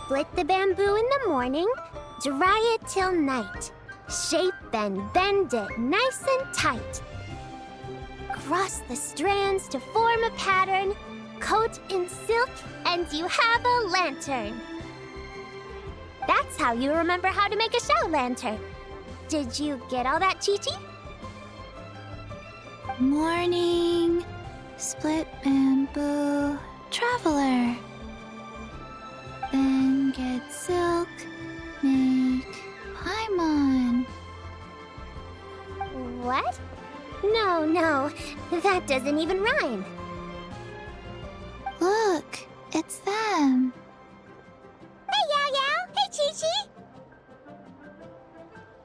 Split the bamboo in the morning, dry it till night. Shape and bend it nice and tight. Cross the strands to form a pattern, coat in silk, and you have a lantern. That's how you remember how to make a shell lantern. Did you get all that, Chi-Chi? Morning, split bamboo, traveler. Then get silk, make Paimon. What? No, that doesn't even rhyme. Look, it's them. Hey, Yao Yao! Hey, Chi-Chi!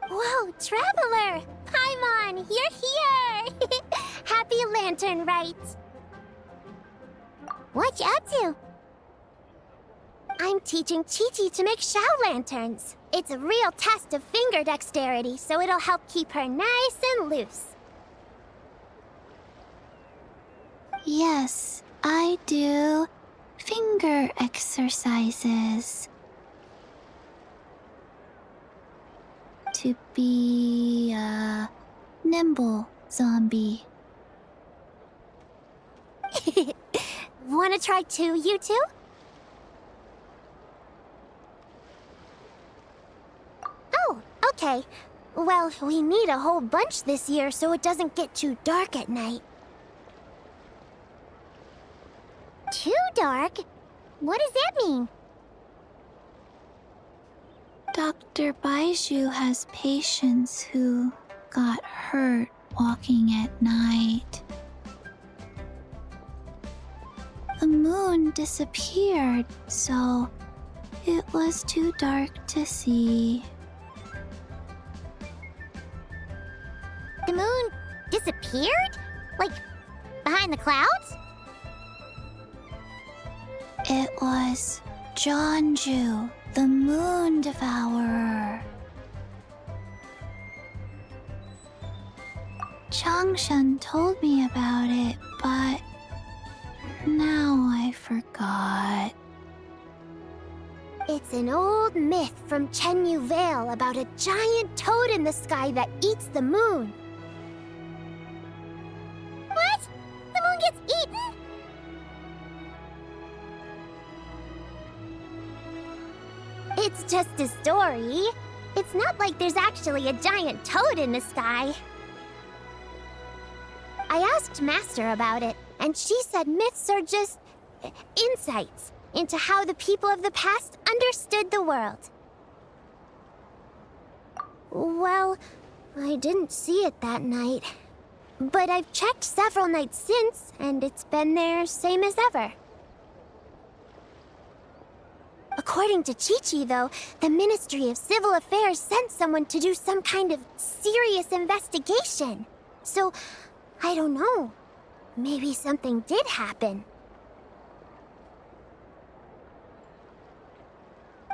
Whoa, Traveler! Paimon, you're here! Happy lantern rites! What you up to? I'm teaching Chi-Chi to make shell lanterns. It's a real test of finger dexterity, so it'll help keep her nice and loose. Yes, I do finger exercises. To be a nimble zombie. Wanna try too, you two? Oh, okay. Well, we need a whole bunch this year so it doesn't get too dark at night. Too dark? What does that mean? Dr. Baiju has patients who got hurt walking at night. The moon disappeared, so it was too dark to see. The moon disappeared? Like, behind the clouds? It was Jeonju, the moon devourer. Changshan told me about it, but now I forgot. It's an old myth from Chenyu Vale about a giant toad in the sky that eats the moon. What? The moon gets eaten? It's just a story. It's not like there's actually a giant toad in the sky. I asked Master about it, and she said myths are just insights into how the people of the past understood the world. Well, I didn't see it that night. But I've checked several nights since, and it's been there same as ever. According to Chi-Chi, though, the Ministry of Civil Affairs sent someone to do some kind of serious investigation. So, I don't know. Maybe something did happen.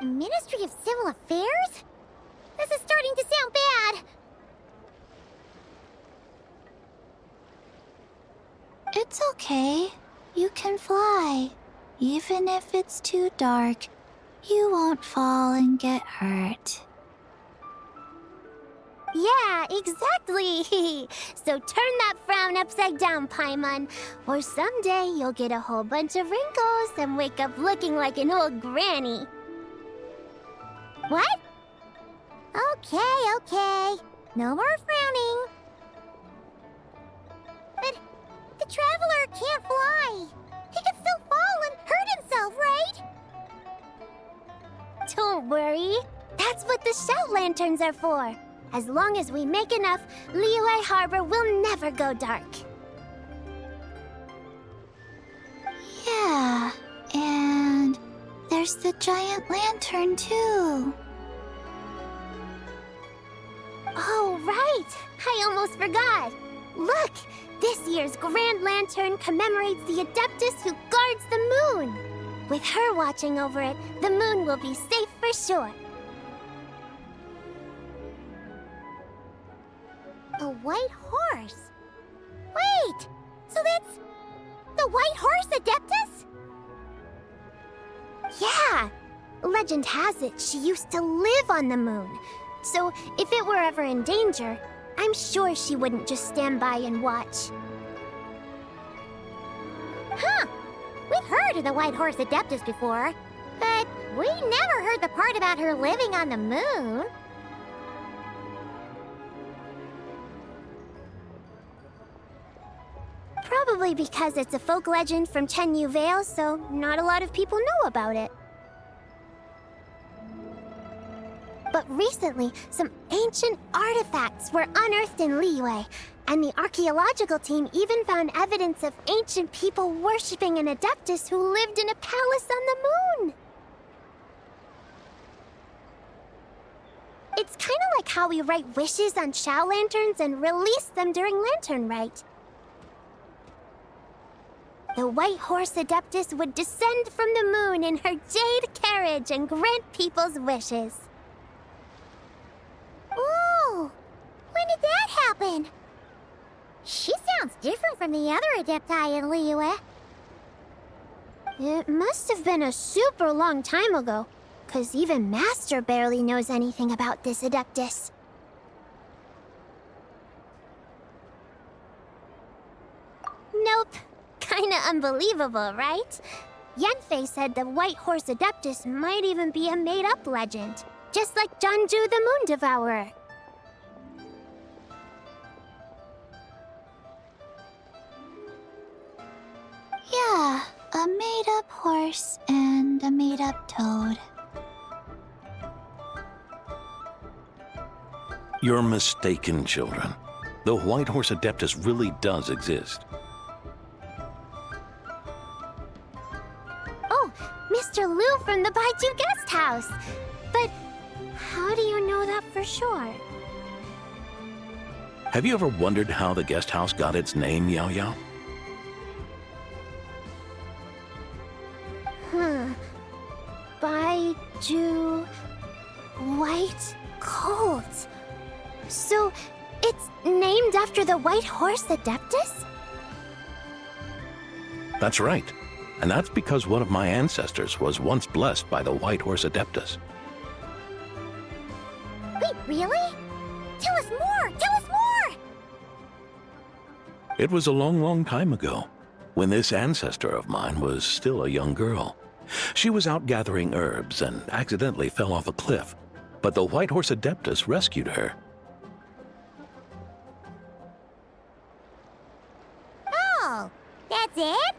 The Ministry of Civil Affairs? This is starting to sound bad. It's okay. You can fly. Even if it's too dark, you won't fall and get hurt. Yeah, exactly. So turn that frown upside down, Paimon. Or someday you'll get a whole bunch of wrinkles and wake up looking like an old granny. What? Okay. No more frowning. But the Traveler can't fly. He could still fall and hurt himself, right? Don't worry. That's what the shell lanterns are for. As long as we make enough, Liyue Harbor will never go dark. Yeah, and there's the giant lantern too. Oh, right! I almost forgot. Look, this year's Grand Lantern commemorates the Adeptus who guards the moon. With her watching over it, the moon will be safe for sure. A white horse? Wait! So that's the White Horse Adeptus? Yeah! Legend has it she used to live on the moon. So if it were ever in danger, I'm sure she wouldn't just stand by and watch. Huh. We've heard of the White Horse Adeptus before, but we never heard the part about her living on the moon. Probably because it's a folk legend from Tenyu Vale, so not a lot of people know about it. But recently, some ancient artifacts were unearthed in Liyue, and the archaeological team even found evidence of ancient people worshipping an Adeptus who lived in a palace on the moon. It's kind of like how we write wishes on Shao lanterns and release them during Lantern Rite. The White Horse Adeptus would descend from the moon in her jade carriage and grant people's wishes. Ooh! When did that happen? She sounds different from the other Adepti in Liyue. It must have been a super long time ago, 'cause even Master barely knows anything about this Adeptus. Nope. Kinda unbelievable, right? Yanfei said the White Horse Adeptus might even be a made-up legend, just like Janju the Moon Devourer. Yeah, a made-up horse and a made-up toad. You're mistaken, children. The White Horse Adeptus really does exist. Oh, Mr. Liu from the Baiju Guest House. But how do you know that for sure? Have you ever wondered how the guest house got its name, Yao Yao? Baiju... White Colt. So, it's named after the White Horse Adeptus? That's right. And that's because one of my ancestors was once blessed by the White Horse Adeptus. Wait, really? Tell us more! Tell us more! It was a long, long time ago, when this ancestor of mine was still a young girl. She was out gathering herbs and accidentally fell off a cliff, but the White Horse Adeptus rescued her. Oh, that's it?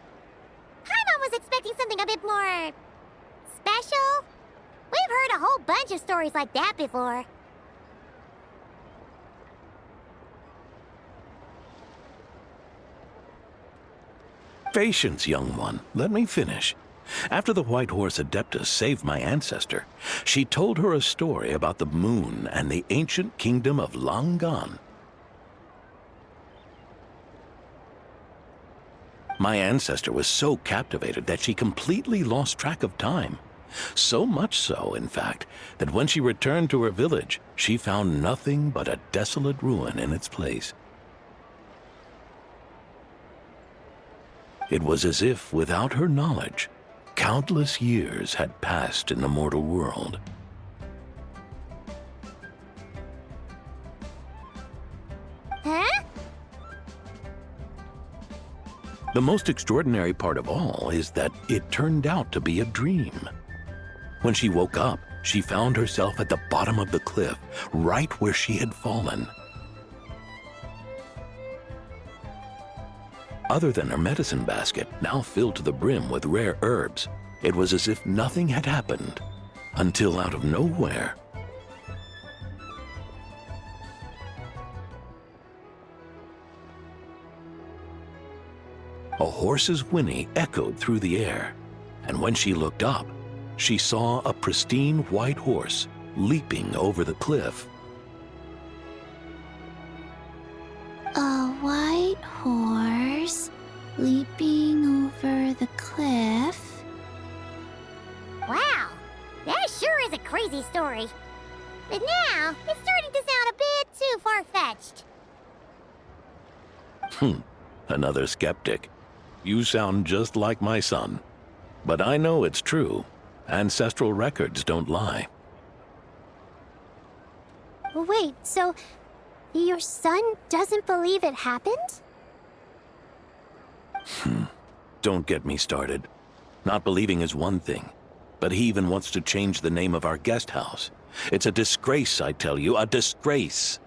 Paimon was expecting something a bit more... special? We've heard a whole bunch of stories like that before. Patience, young one. Let me finish. After the White Horse Adeptus saved my ancestor, she told her a story about the moon and the ancient kingdom of Langan. My ancestor was so captivated that she completely lost track of time. So much so, in fact, that when she returned to her village, she found nothing but a desolate ruin in its place. It was as if, without her knowledge, countless years had passed in the mortal world. Huh? The most extraordinary part of all is that it turned out to be a dream. When she woke up, she found herself at the bottom of the cliff, right where she had fallen. Other than her medicine basket, now filled to the brim with rare herbs, it was as if nothing had happened, until out of nowhere, a horse's whinny echoed through the air, and when she looked up, she saw a pristine white horse leaping over the cliff. A white horse leaping over the cliff? Wow, that sure is a crazy story. But now, it's starting to sound a bit too far-fetched. Another skeptic. You sound just like my son. But I know it's true, Ancestral records don't lie. Wait, so your son doesn't believe it happened? Don't get me started. Not believing is one thing, but he even wants to change the name of our guest house. It's a disgrace, I tell you, a disgrace.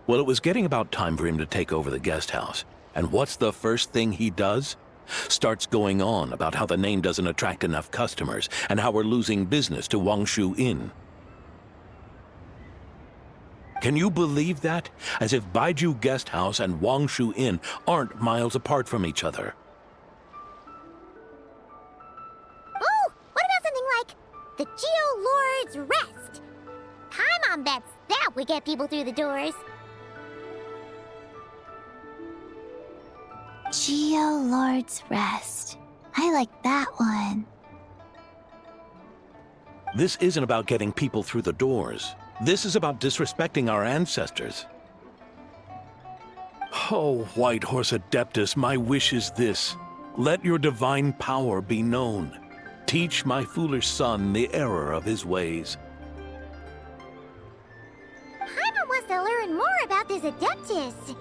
Well, it was getting about time for him to take over the guest house. And what's the first thing he does? Starts going on about how the name doesn't attract enough customers and how we're losing business to Wangshu Inn. Can you believe that? As if Baiju Guest House and Wangshu Inn aren't miles apart from each other. Oh, what about something like the Geo Lord's Rest? Paimon bets that would get people through the doors. Geo Lord's Rest. I like that one. This isn't about getting people through the doors. This is about disrespecting our ancestors. Oh, White Horse Adeptus, my wish is this. Let your divine power be known. Teach my foolish son the error of his ways. Paimon wants to learn more about this Adeptus.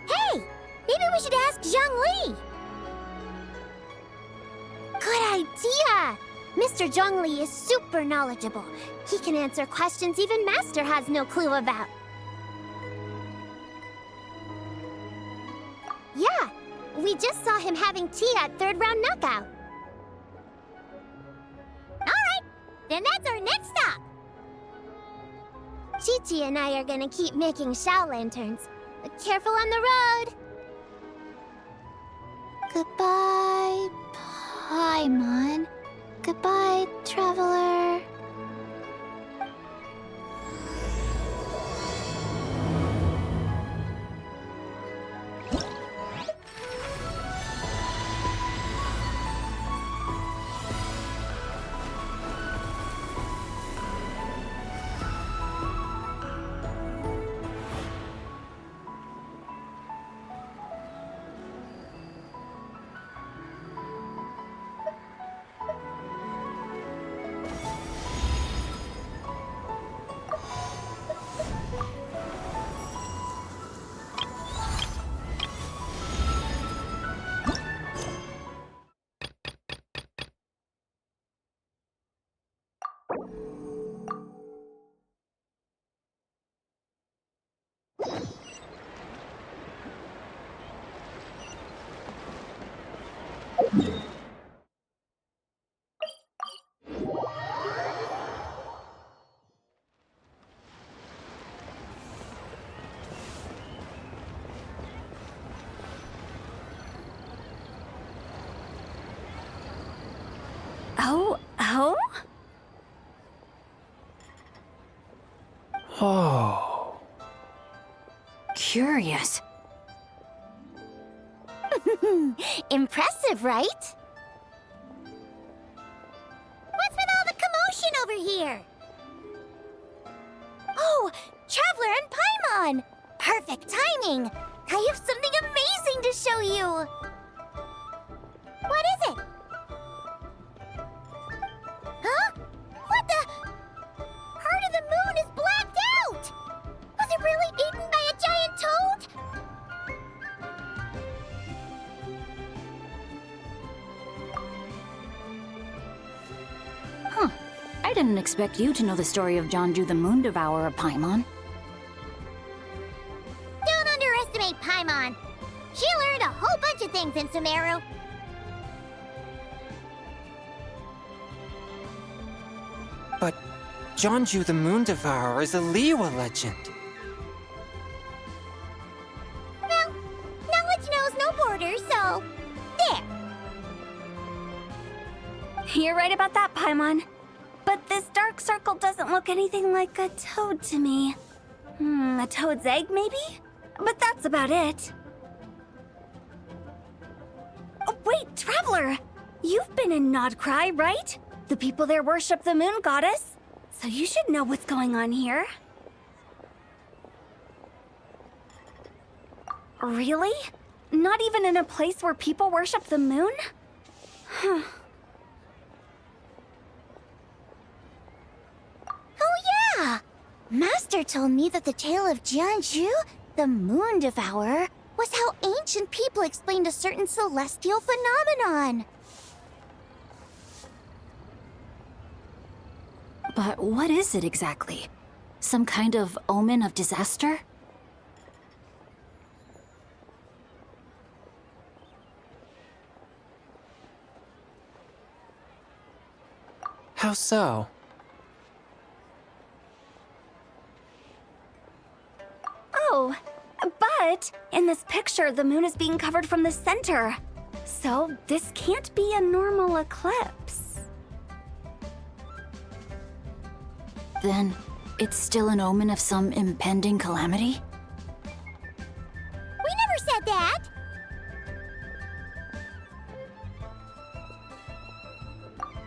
Hey, maybe we should ask Zhongli. Good idea! Mr. Zhongli is super knowledgeable. He can answer questions even Master has no clue about. Yeah, we just saw him having tea at third round knockout. Alright, then that's our next stop. Chi-Chi and I are gonna keep making shao lanterns. Careful on the road! Goodbye, Paimon. Goodbye, traveler. Oh? Oh. Curious. Impressive, right? What's with all the commotion over here? Oh, Traveler and Paimon! Perfect timing! I have something amazing to show you! What is it? Huh? What the? Heart of the Moon is blacked out! Was it really eaten by a giant toad? Huh. I didn't expect you to know the story of Jonju the Moon Devourer, Paimon. Don't underestimate Paimon. She learned a whole bunch of things in Sumeru. But Jonju the Moon Devourer is a Liyue legend. Well, knowledge knows no borders, so there. You're right about that, Paimon. But this dark circle doesn't look anything like a toad to me. A toad's egg, maybe? But that's about it. Oh, wait, Traveler! You've been in Nodcry, right? The people there worship the moon goddess, so you should know what's going on here. Really? Not even in a place where people worship the moon? Huh. Master told me that the tale of Jianzhu, the Moon Devourer, was how ancient people explained a certain celestial phenomenon. But what is it exactly? Some kind of omen of disaster? How so? Oh, but in this picture, the moon is being covered from the center. So this can't be a normal eclipse. Then it's still an omen of some impending calamity? We never said that!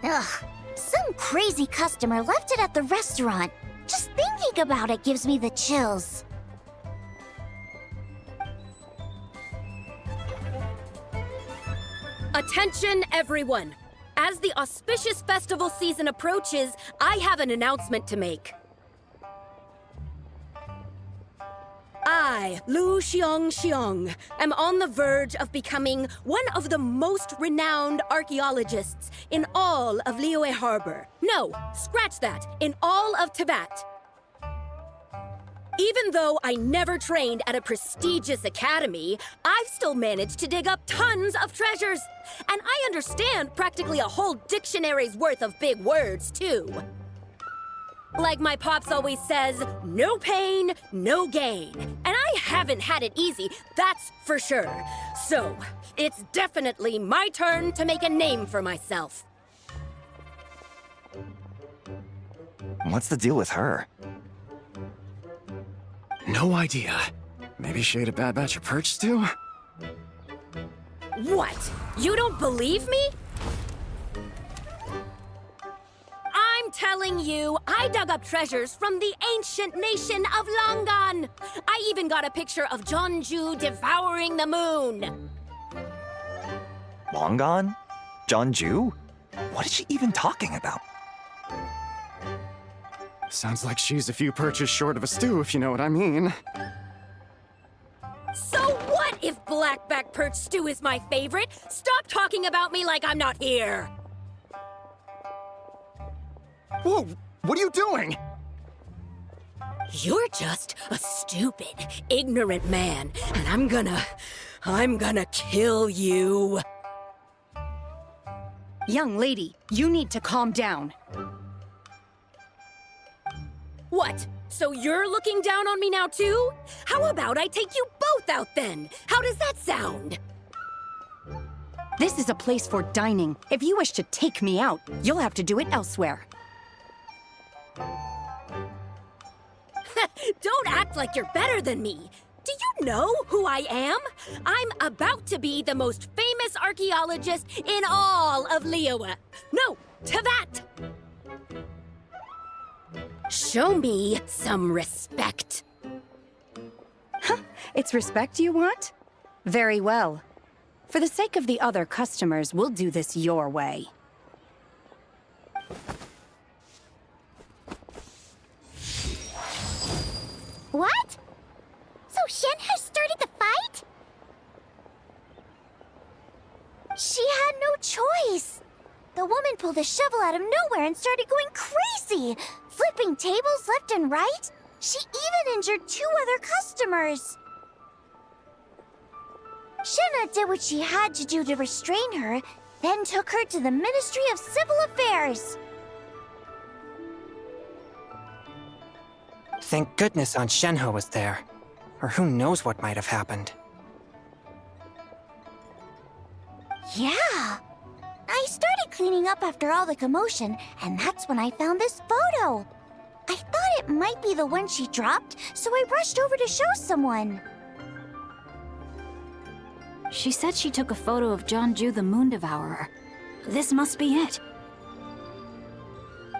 Ugh, some crazy customer left it at the restaurant. Just thinking about it gives me the chills. Attention, everyone! As the auspicious festival season approaches, I have an announcement to make. I, Lu Xiong, am on the verge of becoming one of the most renowned archaeologists in all of Liyue Harbor. No, scratch that, in all of Tibet. Even though I never trained at a prestigious academy, I've still managed to dig up tons of treasures. And I understand practically a whole dictionary's worth of big words, too. Like my pops always says, no pain, no gain. And I haven't had it easy, that's for sure. So, it's definitely my turn to make a name for myself. What's the deal with her? No idea. Maybe she ate a bad batch of perch stew? What? You don't believe me? I'm telling you, I dug up treasures from the ancient nation of Langan. I even got a picture of Jeonju devouring the moon. Longan? Jeonju? What is she even talking about? Sounds like she's a few perches short of a stew, if you know what I mean. So what if blackback perch stew is my favorite? Stop talking about me like I'm not here. Whoa, what are you doing? You're just a stupid, ignorant man, and I'm gonna kill you. Young lady, you need to calm down. What? So you're looking down on me now too? How about I take you both out then? How does that sound? This is a place for dining. If you wish to take me out, you'll have to do it elsewhere. Don't act like you're better than me. Do you know who I am? I'm about to be the most famous archaeologist in all of Liyue. No, Tibet! Show me some respect. It's respect you want? Very well. For the sake of the other customers, we'll do this your way. What? So Shen has started the fight? She had no choice. The woman pulled a shovel out of nowhere and started going crazy, flipping tables left and right. She even injured 2 other customers. Shenna did what she had to do to restrain her, then took her to the Ministry of Civil Affairs. Thank goodness Aunt Shenhe was there. Or who knows what might have happened. Yeah. I started cleaning up after all the commotion, and that's when I found this photo. I thought it might be the one she dropped, so I rushed over to show someone. She said she took a photo of Jeonju the Moon Devourer. This must be it.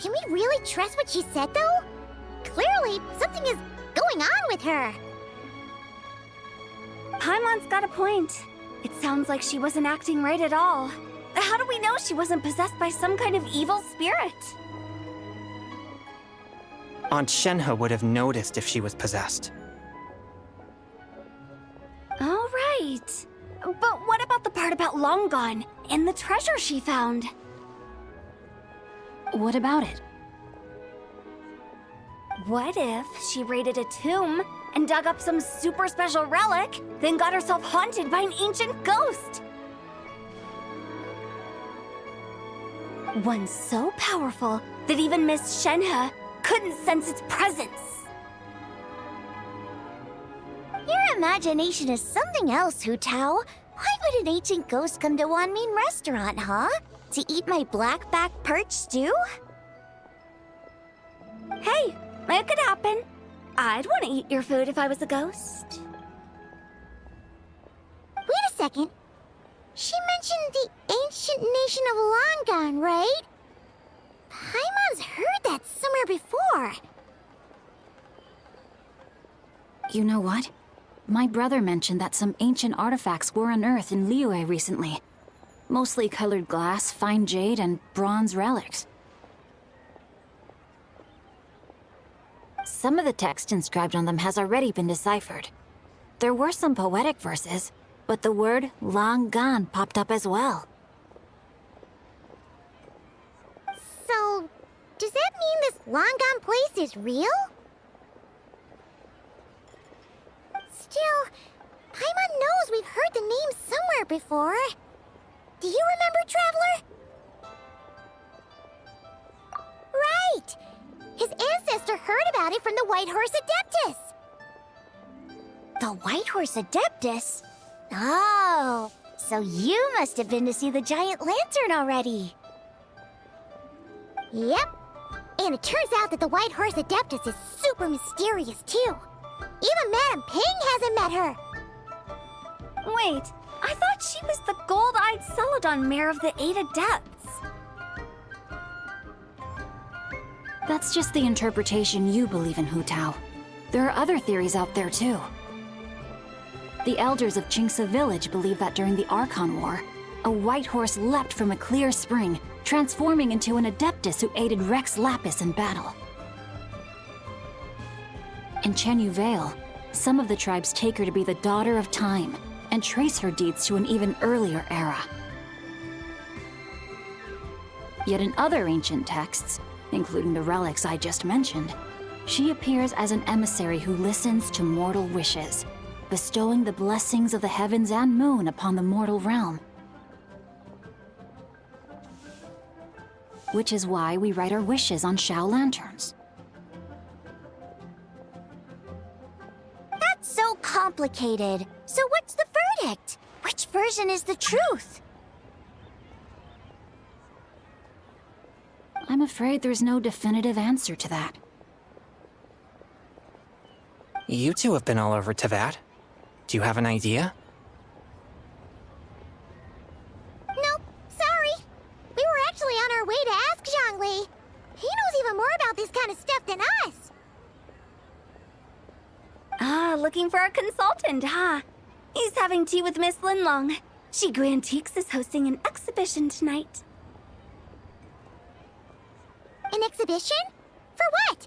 Can we really trust what she said, though? Clearly, something is going on with her. Paimon's got a point. It sounds like she wasn't acting right at all. How do we know she wasn't possessed by some kind of evil spirit? Aunt Shenhe would have noticed if she was possessed. All right. But what about the part about Long Gone and the treasure she found? What about it? What if she raided a tomb and dug up some super special relic, then got herself haunted by an ancient ghost? One so powerful that even Miss Shenhe couldn't sense its presence. Your imagination is something else, Hu Tao. Why would an ancient ghost come to Wanmin Restaurant, huh? To eat my blackback perch stew? Hey, it could happen. I'd want to eat your food if I was a ghost. Wait a second. She mentioned the ancient nation of Longan, right? Paimon's heard that somewhere before. You know what? My brother mentioned that some ancient artifacts were unearthed in Liyue recently. Mostly colored glass, fine jade, and bronze relics. Some of the text inscribed on them has already been deciphered. There were some poetic verses, but the word long gone popped up as well. So, does that mean this Longan place is real? Still, Paimon knows we've heard the name somewhere before. Do you remember, Traveler? Right! His ancestor heard about it from the White Horse Adeptus. The White Horse Adeptus? Oh, so you must have been to see the giant lantern already. Yep. And it turns out that the White Horse Adeptus is super mysterious, too. Even Madame Ping hasn't met her. Wait, I thought she was the gold-eyed Celadon mare of the 8 Adepts. That's just the interpretation you believe in, Hu Tao. There are other theories out there, too. The elders of Qingce village believe that during the Archon War, a white horse leapt from a clear spring, transforming into an Adeptus who aided Rex Lapis in battle. In Chenyu Vale, some of the tribes take her to be the daughter of time, and trace her deeds to an even earlier era. Yet in other ancient texts, including the relics I just mentioned, she appears as an emissary who listens to mortal wishes, bestowing the blessings of the heavens and moon upon the mortal realm. Which is why we write our wishes on Shao lanterns. That's so complicated. So what's the verdict? Which version is the truth? I'm afraid there's no definitive answer to that. You two have been all over Teyvat. Do you have an idea? Nope, sorry. We were actually on our way to ask Zhongli. He knows even more about this kind of stuff than us. Ah, looking for a consultant, huh? He's having tea with Miss Linlong. Shigu Antiques is hosting an exhibition tonight. An exhibition? For what?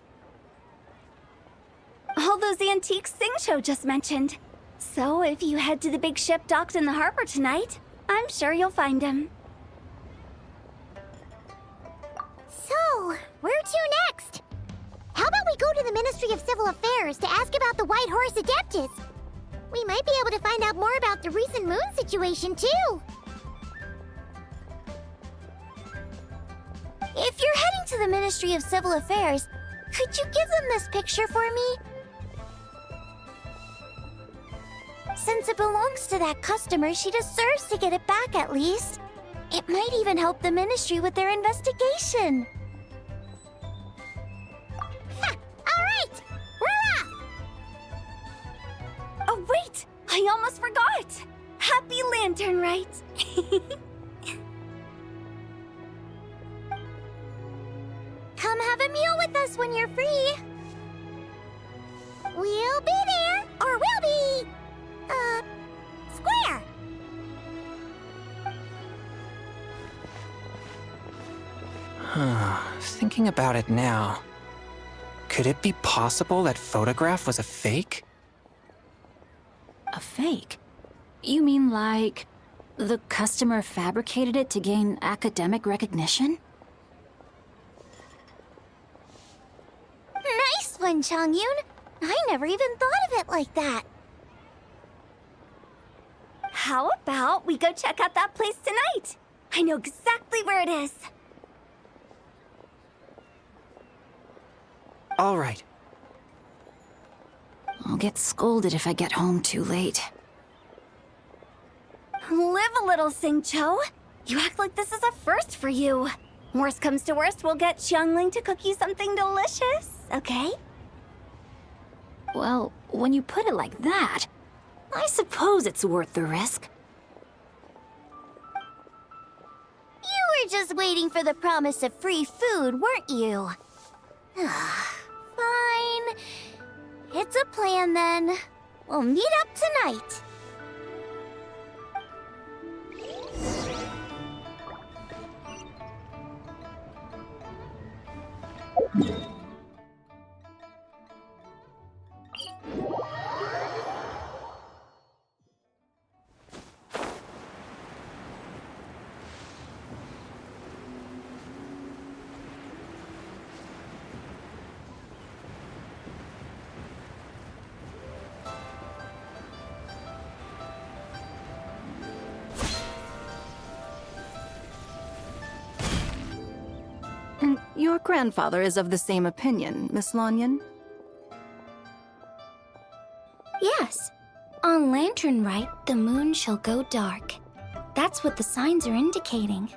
All those antiques Sing Show just mentioned. So if you head to the big ship docked in the harbor tonight, I'm sure you'll find him. So, where to next? How about we go to the Ministry of Civil Affairs to ask about the White Horse Adeptus? We might be able to find out more about the recent moon situation, too. If you're heading to the Ministry of Civil Affairs, could you give them this picture for me? Since it belongs to that customer, she deserves to get it back at least. It might even help the Ministry with their investigation. Ha! All right! We're off! Oh, wait! I almost forgot! Happy Lantern Rite! Come have a meal with us when you're free. We'll be there, or we'll be... square. Thinking about it now, Could it be possible that photograph was a fake? A fake? You mean like the customer fabricated it to gain academic recognition? Nice one, Changyun. I never even thought of it like that. How about we go check out that place tonight? I know exactly where it is. All right. I'll get scolded if I get home too late. Live a little, Singcho. You act like this is a first for you. Worst comes to worst, we'll get Xiangling to cook you something delicious, okay? Well, when you put it like that, I suppose it's worth the risk. You were just waiting for the promise of free food, weren't you? Fine. It's a plan then. We'll meet up tonight. Your grandfather is of the same opinion, Miss Lanyan? Yes. On Lantern Rite, the moon shall go dark. That's what the signs are indicating.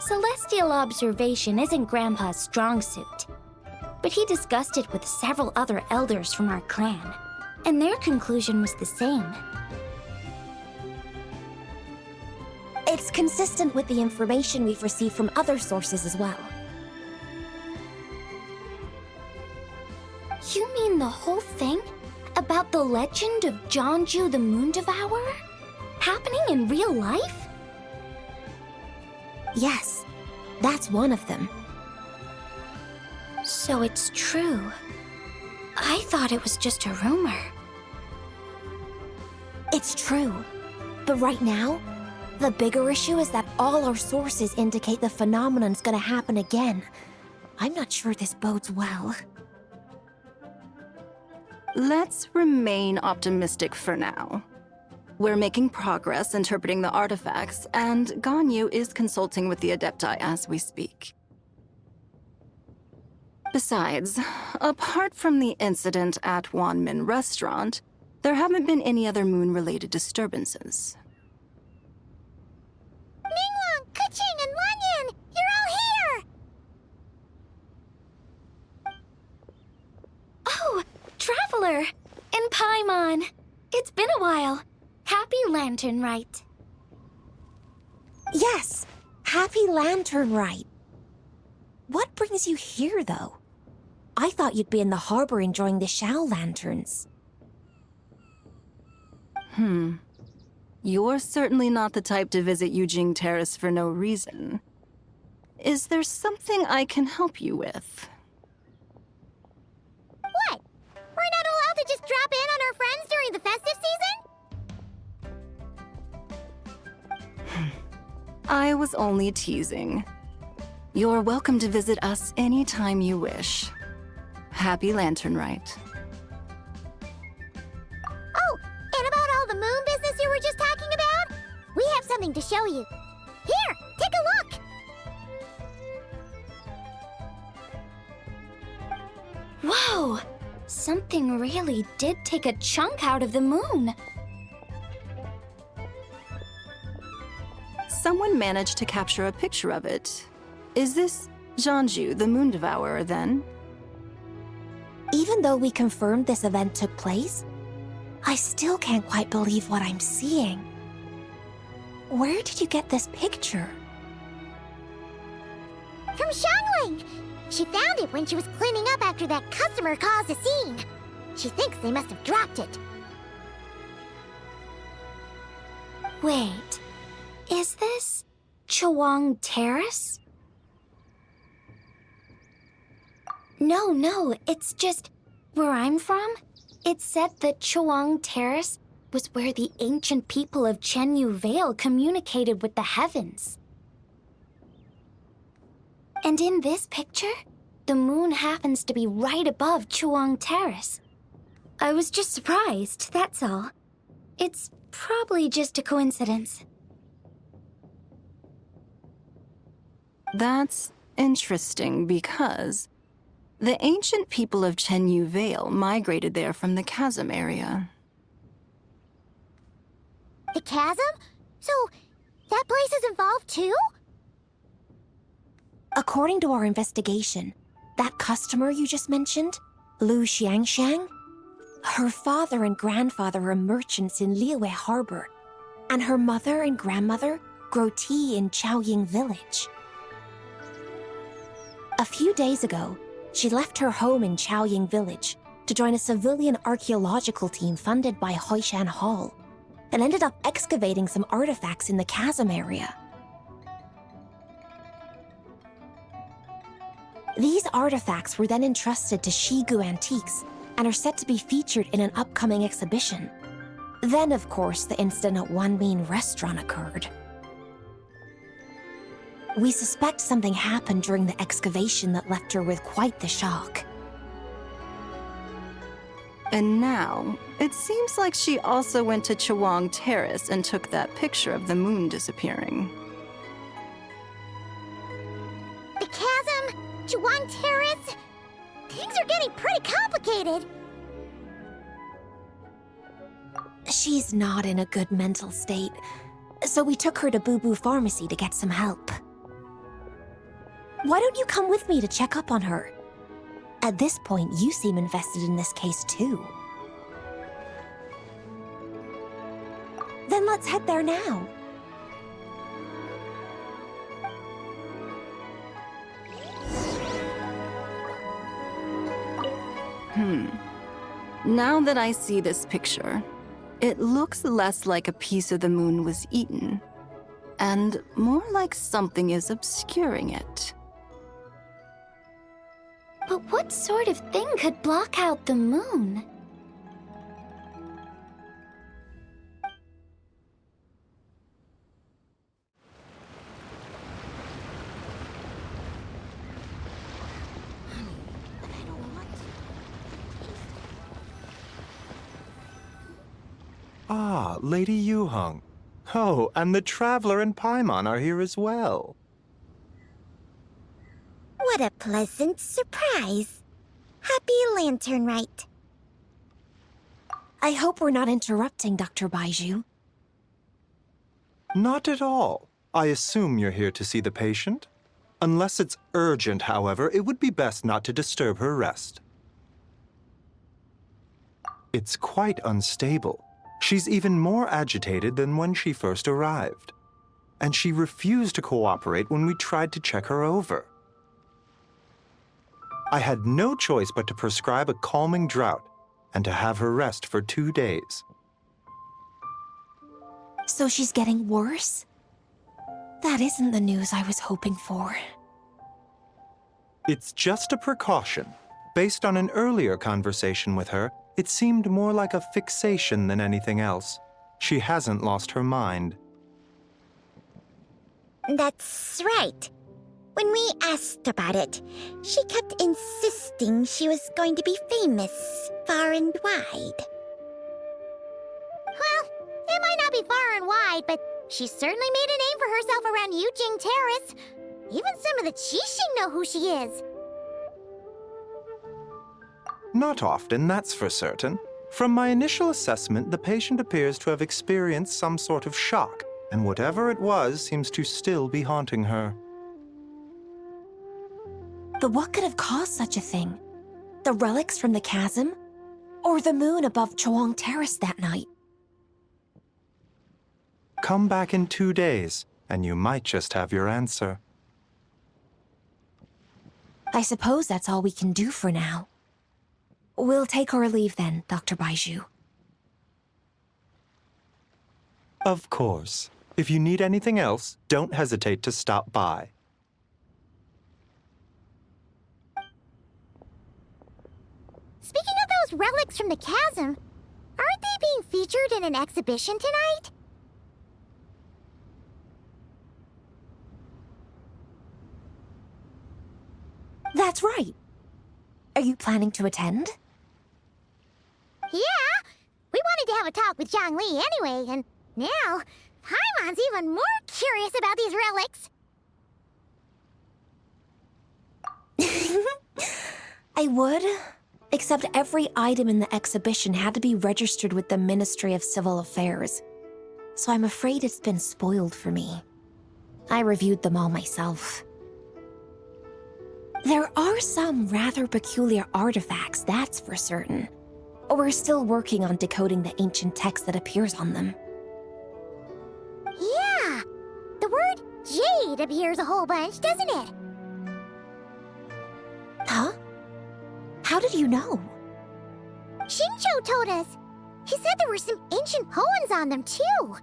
Celestial observation isn't Grandpa's strong suit, but he discussed it with several other elders from our clan, and their conclusion was the same. It's consistent with the information we've received from other sources as well. You mean the whole thing? About the legend of Jeonju the Moon Devourer? Happening in real life? Yes, that's one of them. So it's true. I thought it was just a rumor. It's true. But right now, the bigger issue is that all our sources indicate the phenomenon's gonna happen again. I'm not sure this bodes well. Let's remain optimistic for now. We're making progress interpreting the artifacts, and Ganyu is consulting with the Adepti as we speak. Besides, apart from the incident at Wanmin Restaurant, there haven't been any other moon-related disturbances. Ningguang, Keqing, and Lanyan! You're all here! Oh, Traveler! And Paimon! It's been a while. Happy Lantern Rite. Yes, Happy Lantern Rite. What brings you here, though? I thought you'd be in the harbor enjoying the Shao lanterns. You're certainly not the type to visit Yujing Terrace for no reason. Is there something I can help you with? What? We're not allowed to just drop in on our friends during the festive season? I was only teasing. You're welcome to visit us anytime you wish. Happy Lantern Rite. Oh, and about all the moon business you were just talking about? We have something to show you. Here, take a look! Whoa! Something really did take a chunk out of the moon. Someone managed to capture a picture of it. Is this Jeonju, the Moon Devourer, then? Even though we confirmed this event took place, I still can't quite believe what I'm seeing. Where did you get this picture? From Xiangling! She found it when she was cleaning up after that customer caused a scene. She thinks they must have dropped it. Wait, is this Chawang Terrace? No, it's just where I'm from. It's said that Chuang Terrace was where the ancient people of Chenyu Vale communicated with the heavens. And in this picture, the moon happens to be right above Chuang Terrace. I was just surprised, that's all. It's probably just a coincidence. That's interesting because the ancient people of Chenyu Vale migrated there from the chasm area. The chasm? So, that place is involved too? According to our investigation, that customer you just mentioned, Lu Xiangxiang, her father and grandfather are merchants in Liyue Harbor, and her mother and grandmother grow tea in Chaoying Village. A few days ago, she left her home in Chaoying Village to join a civilian archaeological team funded by Hoishan Hall, and ended up excavating some artifacts in the chasm area. These artifacts were then entrusted to Shigu Antiques and are set to be featured in an upcoming exhibition. Then, of course, the incident at Wanmin Restaurant occurred. We suspect something happened during the excavation that left her with quite the shock. And now, it seems like she also went to Chuang Terrace and took that picture of the moon disappearing. The chasm? Chuang Terrace? Things are getting pretty complicated. She's not in a good mental state, so we took her to Bubu Pharmacy to get some help. Why don't you come with me to check up on her? At this point, you seem invested in this case too. Then let's head there now. Now that I see this picture, it looks less like a piece of the moon was eaten, and more like something is obscuring it. But what sort of thing could block out the moon? Ah, Lady Yuheng. Oh, and the Traveler and Paimon are here as well. What a pleasant surprise. Happy lantern rite. I hope we're not interrupting, Dr. Baiju. Not at all. I assume you're here to see the patient? Unless it's urgent, however, it would be best not to disturb her rest. It's quite unstable. She's even more agitated than when she first arrived. And she refused to cooperate when we tried to check her over. I had no choice but to prescribe a calming draught and to have her rest for 2 days. So she's getting worse? That isn't the news I was hoping for. It's just a precaution. Based on an earlier conversation with her, it seemed more like a fixation than anything else. She hasn't lost her mind. That's right. When we asked about it, she kept insisting she was going to be famous far and wide. Well, it might not be far and wide, but she certainly made a name for herself around Yujing Terrace. Even some of the Qixing know who she is. Not often, that's for certain. From my initial assessment, the patient appears to have experienced some sort of shock, and whatever it was seems to still be haunting her. But what could have caused such a thing? The relics from the chasm? Or the moon above Chuang Terrace that night? Come back in 2 days, and you might just have your answer. I suppose that's all we can do for now. We'll take our leave then, Dr. Baiju. Of course. If you need anything else, don't hesitate to stop by. artifacts from the chasm. Aren't they being featured in an exhibition tonight? That's right. Are you planning to attend? Yeah! We wanted to have a talk with Zhongli anyway, and now Paimon's even more curious about these relics. I would, except every item in the exhibition had to be registered with the Ministry of Civil Affairs. So I'm afraid it's been spoiled for me. I reviewed them all myself. There are some rather peculiar artifacts, that's for certain. We're still working on decoding the ancient text that appears on them. Yeah! The word jade appears a whole bunch, doesn't it? Huh? How did you know? Shincho told us. He said there were some ancient poems on them, too.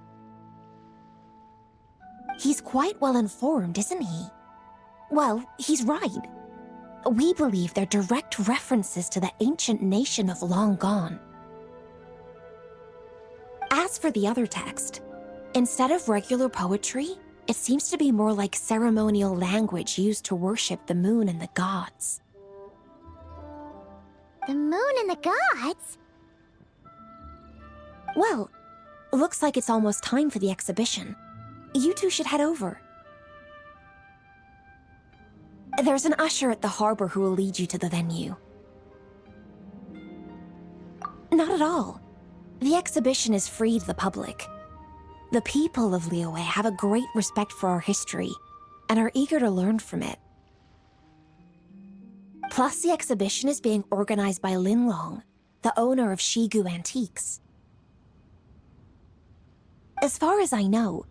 He's quite well informed, isn't he? Well, he's right. We believe they're direct references to the ancient nation of long gone. As for the other text, instead of regular poetry, it seems to be more like ceremonial language used to worship the moon and the gods. The moon and the gods? Well, looks like it's almost time for the exhibition. You two should head over. There's an usher at the harbor who will lead you to the venue. Not at all. The exhibition is free to the public. The people of Liyue have a great respect for our history and are eager to learn from it. Plus, the exhibition is being organized by Linlong, the owner of Shigu Antiques. As far as I know,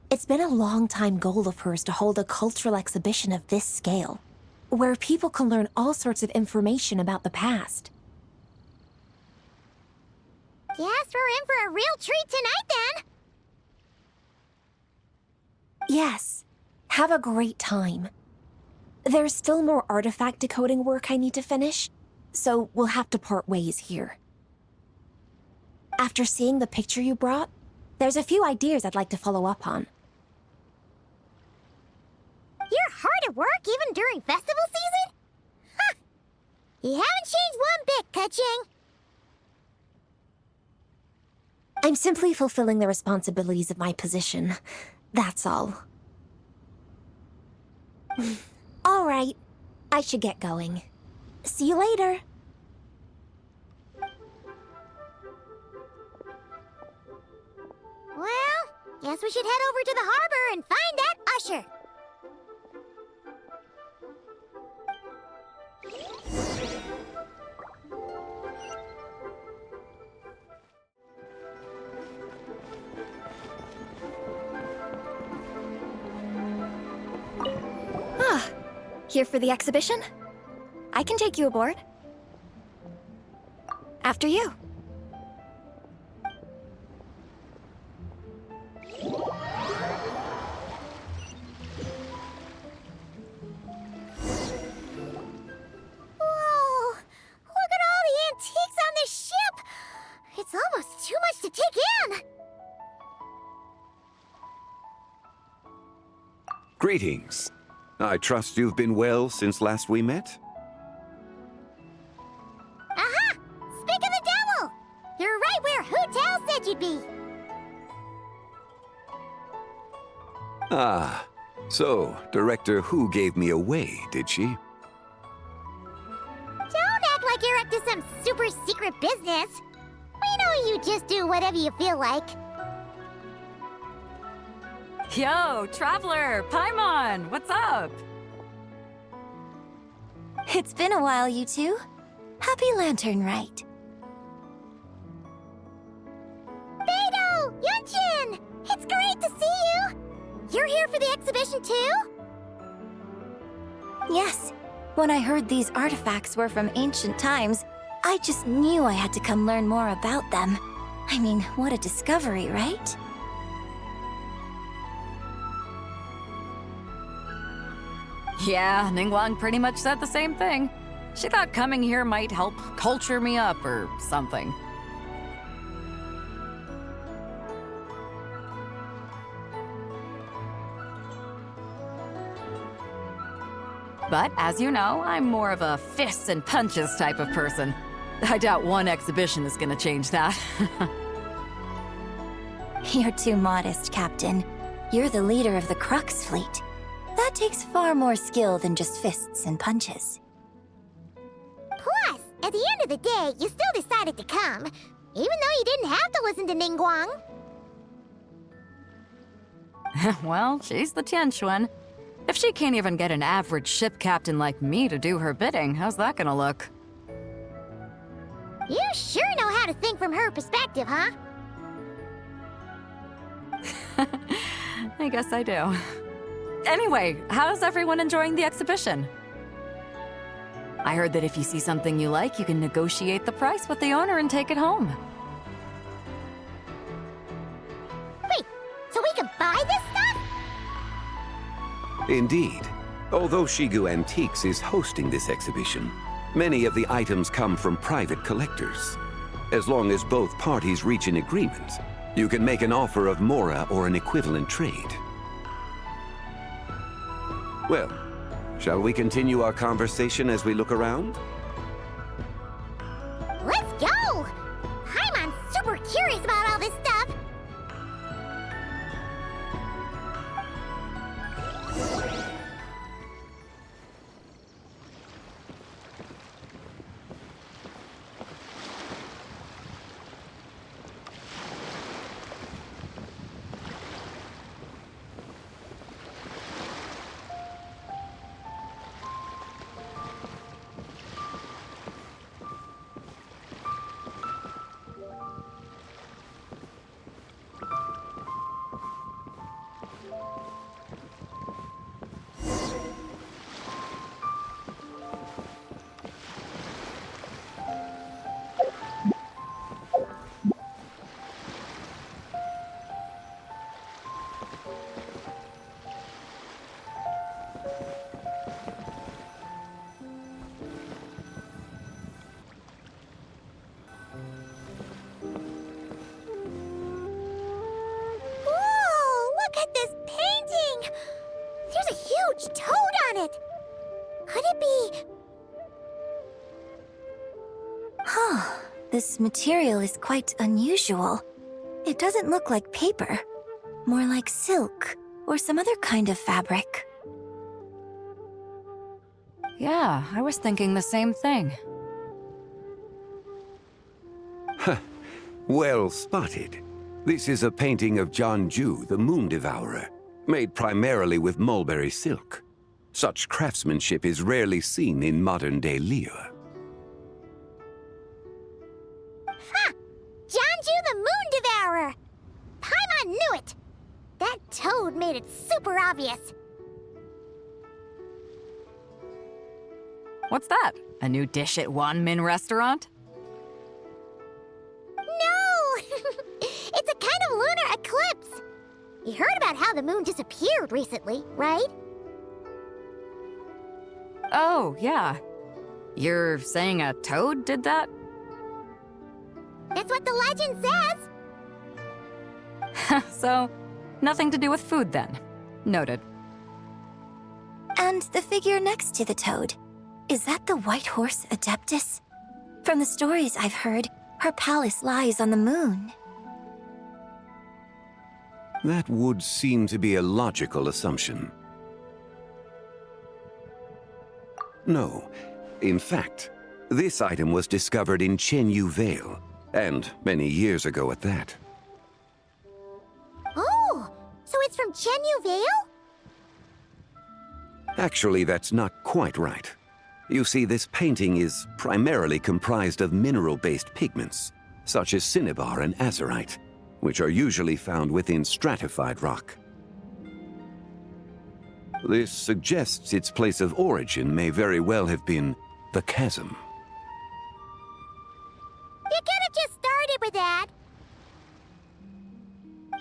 it's been a long-time goal of hers to hold a cultural exhibition of this scale, where people can learn all sorts of information about the past. Guess we're in for a real treat tonight, then! Yes. Have a great time. There's still more artifact decoding work I need to finish, so we'll have to part ways here. After seeing the picture you brought, there's a few ideas I'd like to follow up on. You're hard at work even during festival season? Ha! You haven't changed one bit, Kaching. I'm simply fulfilling the responsibilities of my position. That's all. All right. I should get going. See you later. Well, guess we should head over to the harbor and find that usher. Here for the exhibition? I can take you aboard. After you. Whoa! Look at all the antiques on this ship! It's almost too much to take in! Greetings. I trust you've been well since last we met? Aha! Speak of the devil! You're right where Hu Tao said you'd be! Ah, so Director Hu gave me away, did she? Don't act like you're up to some super secret business. We know you just do whatever you feel like. Yo, Traveler! Paimon! What's up? It's been a while, you two. Happy Lantern Rite. Beidou! Yunchin! It's great to see you! You're here for the exhibition too? Yes. When I heard these artifacts were from ancient times, I just knew I had to come learn more about them. I mean, what a discovery, right? Yeah, Ningguang pretty much said the same thing. She thought coming here might help culture me up or something. But as you know, I'm more of a fists and punches type of person. I doubt one exhibition is gonna change that. You're too modest, Captain. You're the leader of the Crux fleet. That takes far more skill than just fists and punches. Plus, at the end of the day, you still decided to come, even though you didn't have to listen to Ningguang. Well, she's the Tianquan. If she can't even get an average ship captain like me to do her bidding, how's that gonna look? You sure know how to think from her perspective, huh? I guess I do. Anyway, how's everyone enjoying the exhibition? I heard that if you see something you like, you can negotiate the price with the owner and take it home. Wait, so we can buy this stuff? Indeed. Although Shigu Antiques is hosting this exhibition, many of the items come from private collectors. As long as both parties reach an agreement, you can make an offer of mora or an equivalent trade. Well, shall we continue our conversation as we look around? Let's go! Paimon's super curious about all this stuff. Toad on it! Could it be... Huh. This material is quite unusual. It doesn't look like paper. More like silk, or some other kind of fabric. Yeah, I was thinking the same thing. Well spotted. This is a painting of Jianzhu, the Moon Devourer, made primarily with mulberry silk. Such craftsmanship is rarely seen in modern-day Liyue. Ha! Jianzhu the Moon Devourer! Paimon knew it! That toad made it super obvious. What's that? A new dish at Wanmin restaurant? No! It's a kind of lunar eclipse. You heard about how the moon disappeared recently, right? Oh, yeah. You're saying a toad did that? That's what the legend says. So, nothing to do with food then. Noted. And the figure next to the toad. Is that the white horse Adeptus? From the stories I've heard, her palace lies on the moon. That would seem to be a logical assumption. No. In fact, this item was discovered in Chenyu Vale, and many years ago at that. Oh, so it's from Chenyu Vale? Actually, that's not quite right. You see, this painting is primarily comprised of mineral-based pigments, such as cinnabar and azurite, which are usually found within stratified rock. This suggests its place of origin may very well have been the chasm. You could have just started with that.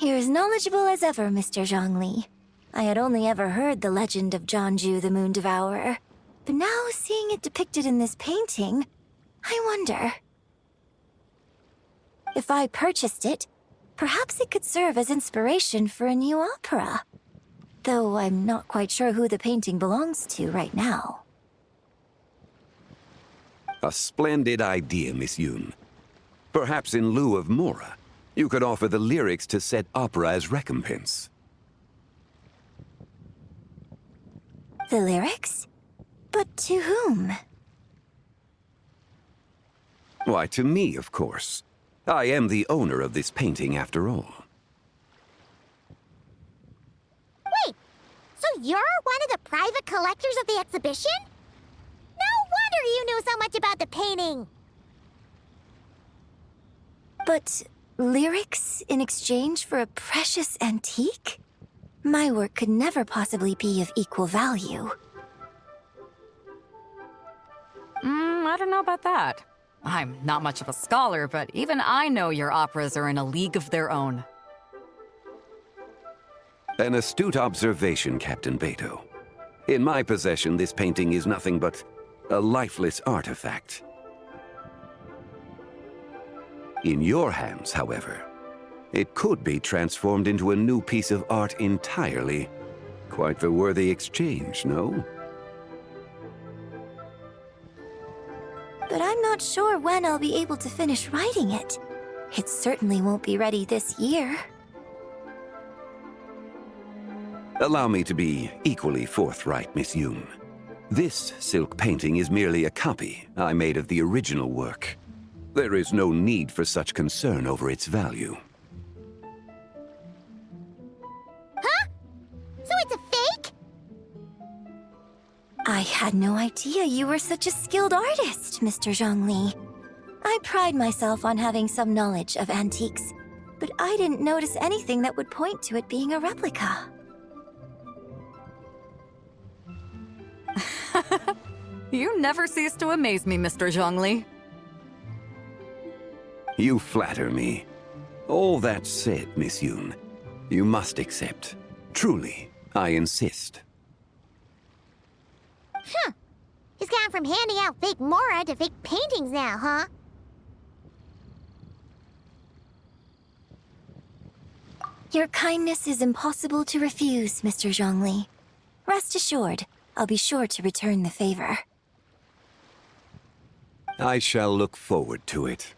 You're as knowledgeable as ever, Mr. Zhongli. I had only ever heard the legend of Jianzhu the Moon Devourer, But now, seeing it depicted in this painting, I wonder... If I purchased it, perhaps it could serve as inspiration for a new opera. Though I'm not quite sure who the painting belongs to right now. A splendid idea, Miss Yoon. Perhaps in lieu of Mora, you could offer the lyrics to said opera as recompense. The lyrics? But to whom? Why, to me, of course. I am the owner of this painting, after all. Wait, so you're one of the private collectors of the exhibition? No wonder you knew so much about the painting! But lyrics in exchange for a precious antique? My work could never possibly be of equal value. I don't know about that. I'm not much of a scholar, but even I know your operas are in a league of their own. An astute observation, Captain Beto. In my possession, this painting is nothing but a lifeless artifact. In your hands, however, it could be transformed into a new piece of art entirely. Quite the worthy exchange, no? But I'm not sure when I'll be able to finish writing it. It certainly won't be ready this year. Allow me to be equally forthright, Miss Yoon. This silk painting is merely a copy I made of the original work. There is no need for such concern over its value. Huh? So it's a fake? I had no idea you were such a skilled artist, Mr. Zhongli. I pride myself on having some knowledge of antiques, but I didn't notice anything that would point to it being a replica. You never cease to amaze me, Mr. Zhongli. You flatter me. All that said, Miss Yoon, you must accept. Truly, I insist. Huh. He's gone from handing out fake Mora to fake paintings now, huh? Your kindness is impossible to refuse, Mr. Zhongli. Rest assured, I'll be sure to return the favor. I shall look forward to it.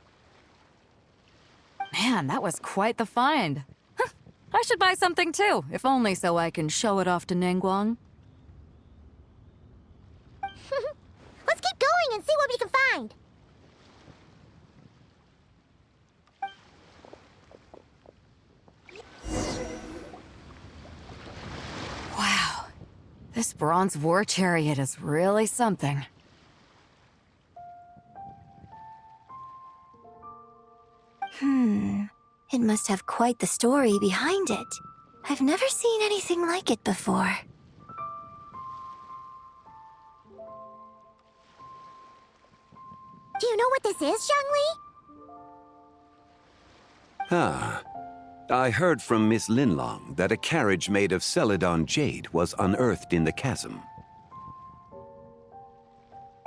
Man, that was quite the find. I should buy something too, if only so I can show it off to Ningguang. Let's keep going and see what we can find. Wow. This bronze war chariot is really something. It must have quite the story behind it. I've never seen anything like it before. Do you know what this is, Zhongli? Ah. I heard from Miss Linlong that a carriage made of Celadon jade was unearthed in the chasm.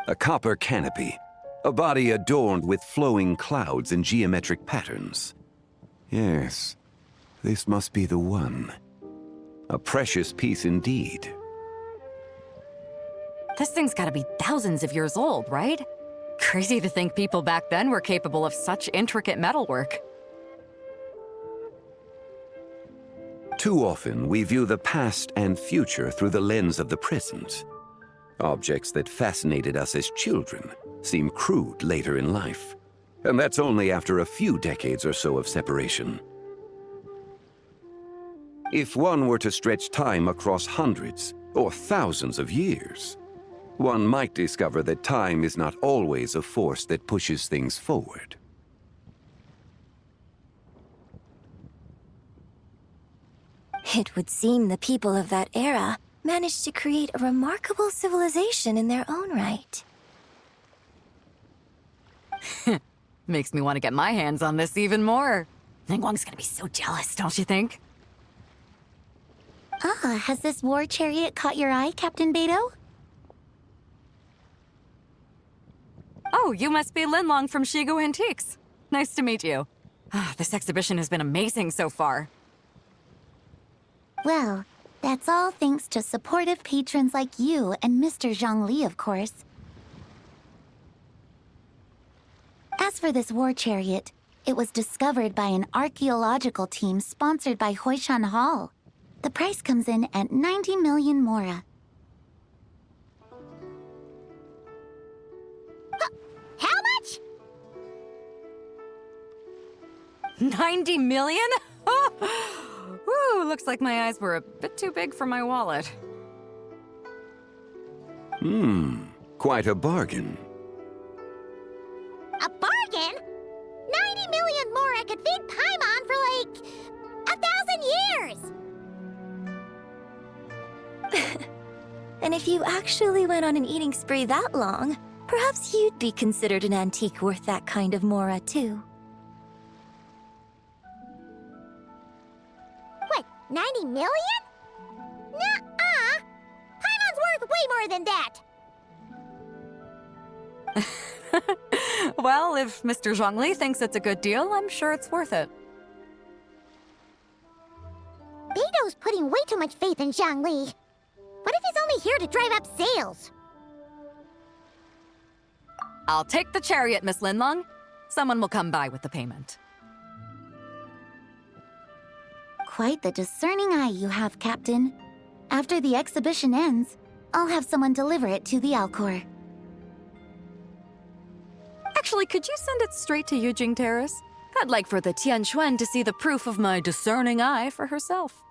A copper canopy, a body adorned with flowing clouds and geometric patterns. Yes, this must be the one. A precious piece indeed. This thing's gotta be thousands of years old, right? Crazy to think people back then were capable of such intricate metalwork. Too often, we view the past and future through the lens of the present. Objects that fascinated us as children seem crude later in life. And that's only after a few decades or so of separation. If one were to stretch time across hundreds or thousands of years, one might discover that time is not always a force that pushes things forward. It would seem the people of that era managed to create a remarkable civilization in their own right. Makes me want to get my hands on this even more. Ningguang's gonna be so jealous, don't you think? Ah, has this war chariot caught your eye, Captain Beto? Oh, you must be Linlong from Shigu Antiques. Nice to meet you. This exhibition has been amazing so far. Well, that's all thanks to supportive patrons like you and Mr. Zhongli, of course. As for this war chariot, it was discovered by an archaeological team sponsored by Huishan Hall. The price comes in at 90 million mora. How much? 90 million? Woo, looks like my eyes were a bit too big for my wallet. Quite a bargain. A bargain? 90 million mora could feed Paimon for like 1,000 years! And if you actually went on an eating spree that long, perhaps you'd be considered an antique worth that kind of mora, too. What, 90 million? Nuh-uh! Paimon's worth way more than that! Well, if Mr. Zhongli thinks it's a good deal, I'm sure it's worth it. Beido's putting way too much faith in Zhongli. What if he's only here to drive up sales? I'll take the chariot, Miss Linlong. Someone will come by with the payment. Quite the discerning eye you have, Captain. After the exhibition ends, I'll have someone deliver it to the Alcor. Actually, could you send it straight to Yujing Terrace? I'd like for the Tianquan to see the proof of my discerning eye for herself.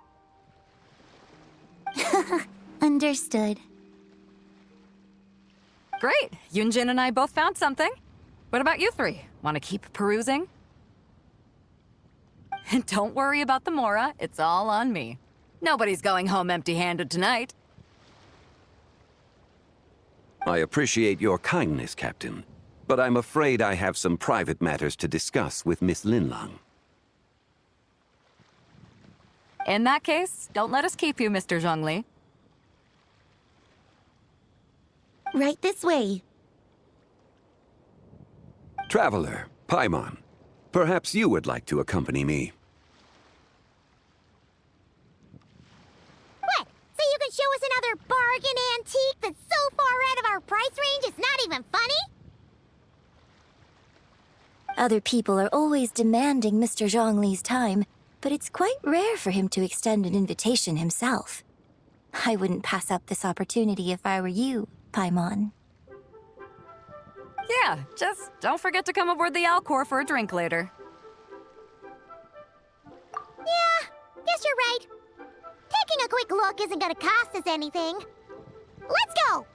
Understood. Great! Yunjin and I both found something. What about you three? Want to keep perusing? And don't worry about the mora, it's all on me. Nobody's going home empty-handed tonight. I appreciate your kindness, Captain, but I'm afraid I have some private matters to discuss with Miss Linlong. In that case, don't let us keep you, Mr. Zhongli. Right this way. Traveler, Paimon, perhaps you would like to accompany me. What? So you can show us another bargain antique that's so far out of our price range it's not even funny? Other people are always demanding Mr. Zhongli's time, but it's quite rare for him to extend an invitation himself. I wouldn't pass up this opportunity if I were you, Paimon. Yeah, just don't forget to come aboard the Alcor for a drink later. Yeah, guess you're right. Taking a quick look isn't gonna cost us anything. Let's go!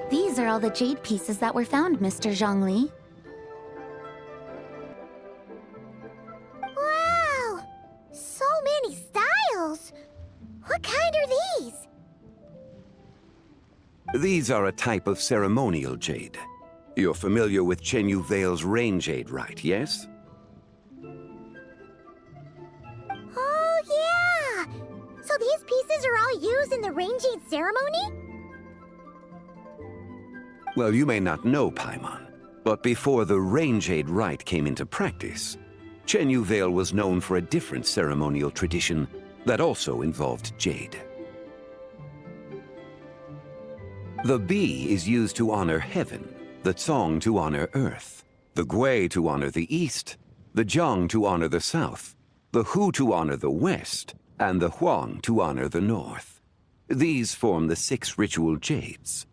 These are all the jade pieces that were found, Mr. Zhongli. Wow! So many styles! What kind are these? These are a type of ceremonial jade. You're familiar with Chenyu Vale's rain jade, right, yes? Oh, yeah! So these pieces are all used in the rain jade ceremony? Well, you may not know, Paimon, but before the rain jade rite came into practice, Chenyu Vale was known for a different ceremonial tradition that also involved jade. The bi is used to honor heaven, the cong to honor earth, the gui to honor the east, the jiang to honor the south, the hu to honor the west, and the huang to honor the north. These form the 6 ritual jades.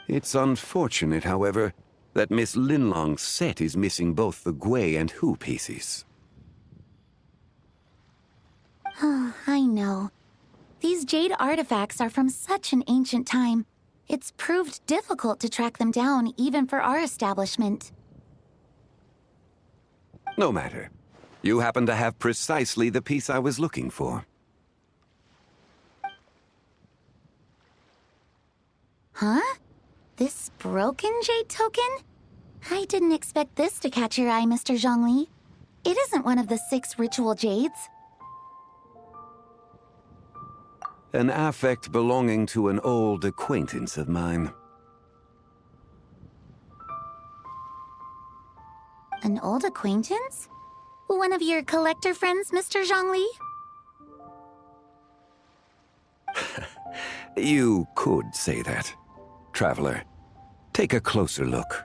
It's unfortunate, however, that Miss Linlong's set is missing both the gui and hu pieces. Oh, I know. These jade artifacts are from such an ancient time. It's proved difficult to track them down, even for our establishment. No matter. You happen to have precisely the piece I was looking for. Huh? This broken jade token? I didn't expect this to catch your eye, Mr. Zhongli. It isn't one of the 6 ritual jades. An affect belonging to an old acquaintance of mine. An old acquaintance? One of your collector friends, Mr. Zhongli? You could say that. Traveler, take a closer look.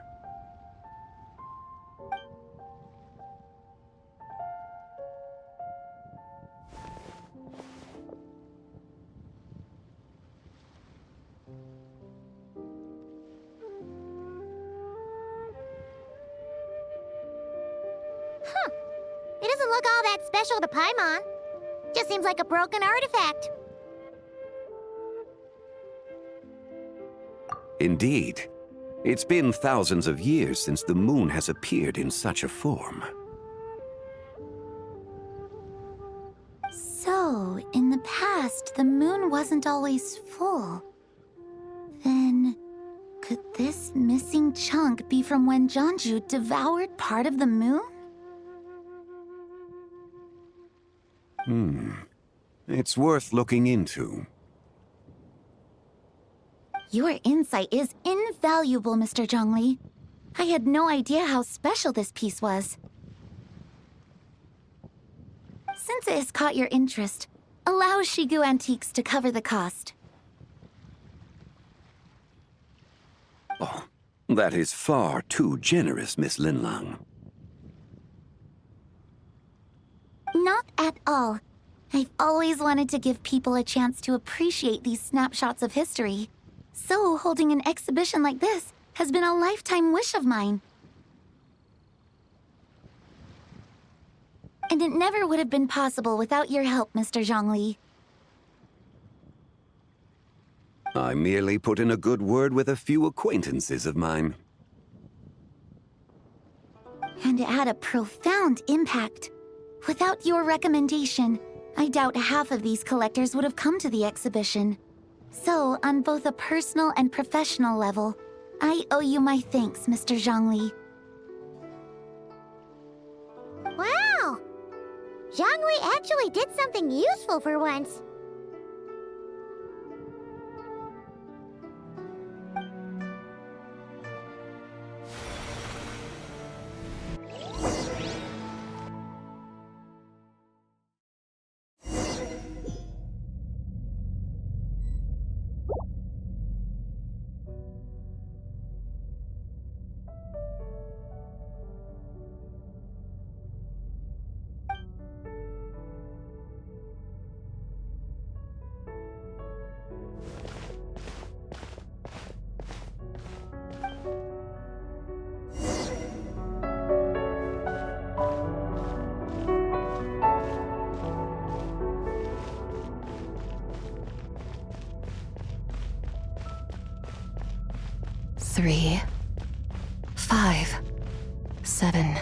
It doesn't look all that special to Paimon. Just seems like a broken artifact. Indeed. It's been thousands of years since the moon has appeared in such a form. So, in the past, the moon wasn't always full. Then, could this missing chunk be from when Zhongju devoured part of the moon? It's worth looking into. Your insight is invaluable, Mr. Zhongli. I had no idea how special this piece was. Since it has caught your interest, allow Shigu Antiques to cover the cost. Oh, that is far too generous, Miss Linlang. Not at all. I've always wanted to give people a chance to appreciate these snapshots of history. So, holding an exhibition like this has been a lifetime wish of mine. And it never would have been possible without your help, Mr. Zhongli. I merely put in a good word with a few acquaintances of mine. And it had a profound impact. Without your recommendation, I doubt half of these collectors would have come to the exhibition. So, on both a personal and professional level, I owe you my thanks, Mr. Zhongli. Wow! Zhongli actually did something useful for once. Three, 5, 7.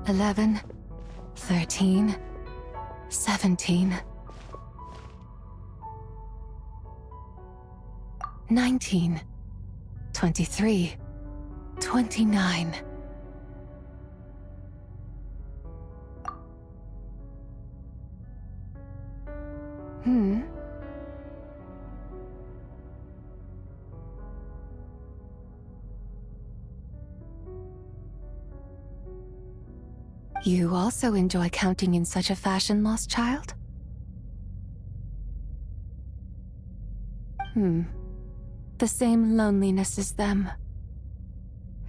$11, 13, 17, 19, 23, 29. You also enjoy counting in such a fashion, lost child? The same loneliness as them.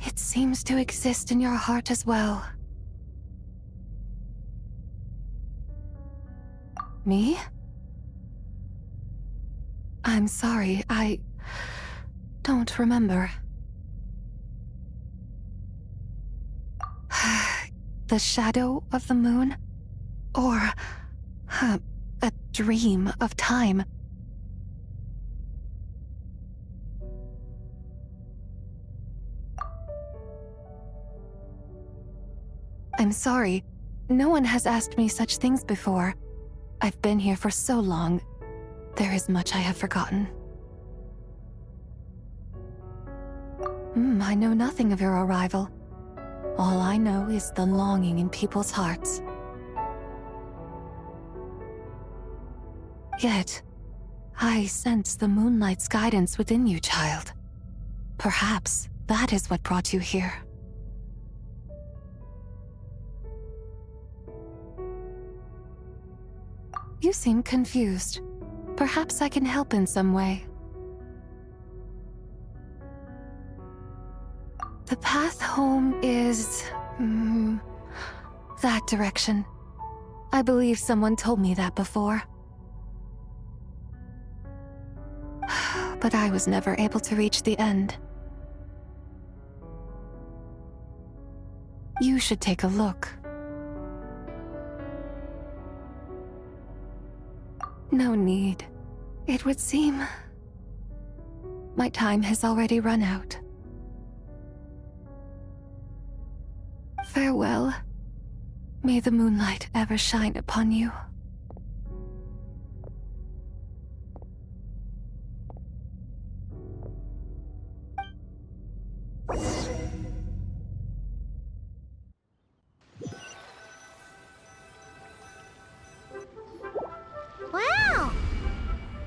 It seems to exist in your heart as well. Me? I'm sorry, I don't remember. The shadow of the moon? Or a dream of time? sorry. No one has asked me such things before. I've been here for so long. There is much I have forgotten. I know nothing of your arrival. All I know is the longing in people's hearts. Yet, I sense the moonlight's guidance within you, child. Perhaps that is what brought you here. You seem confused. Perhaps I can help in some way. The path home is... that direction. I believe someone told me that before. But I was never able to reach the end. You should take a look. No need. It would seem... my time has already run out. Farewell. May the moonlight ever shine upon you. Wow!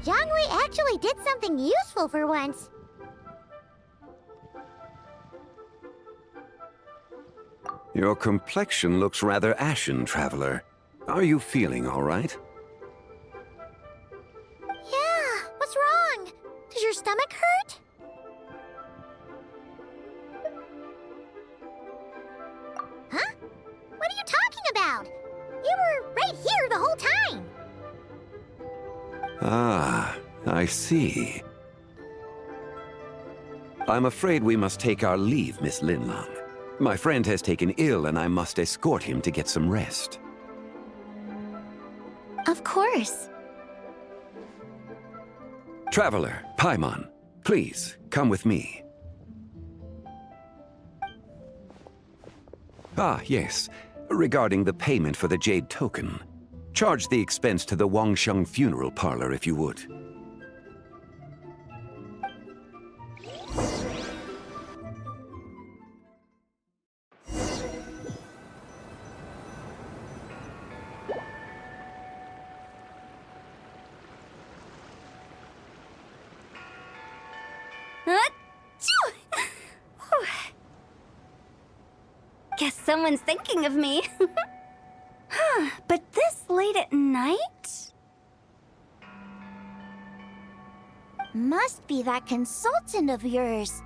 Zhongli actually did something useful for once. Your complexion looks rather ashen, traveler. Are you feeling all right? Yeah, what's wrong? Does your stomach hurt? Huh? What are you talking about? You were right here the whole time. Ah, I see. I'm afraid we must take our leave, Miss Linlang. My friend has taken ill and I must escort him to get some rest. Of course. Traveler, Paimon, please, come with me. Ah, yes. Regarding the payment for the jade token. Charge the expense to the Wangsheng funeral parlor if you would. Guess someone's thinking of me. Huh, but this late at night? Must be that consultant of yours.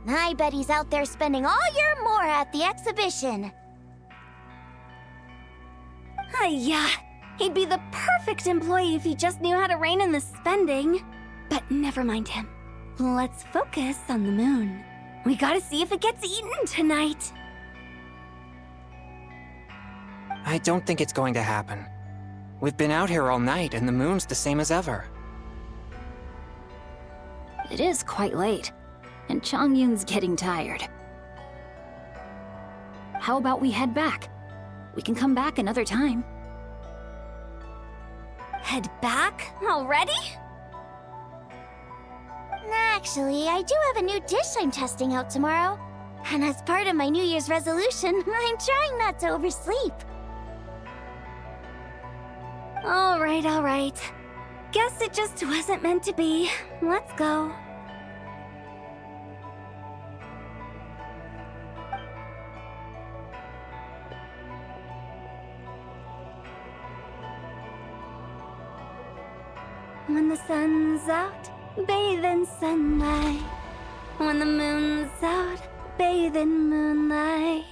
I bet he's out there spending all year more at the exhibition. Yeah, he'd be the perfect employee if he just knew how to rein in the spending. But never mind him. Let's focus on the moon. We gotta see if it gets eaten tonight. I don't think it's going to happen. We've been out here all night, and the moon's the same as ever. It is quite late, and Chongyun's getting tired. How about we head back? We can come back another time. Head back? Already? Actually, I do have a new dish I'm testing out tomorrow. And as part of my New Year's resolution, I'm trying not to oversleep. All right. Guess it just wasn't meant to be. Let's go. When the sun's out, bathe in sunlight. When the moon's out, bathe in moonlight.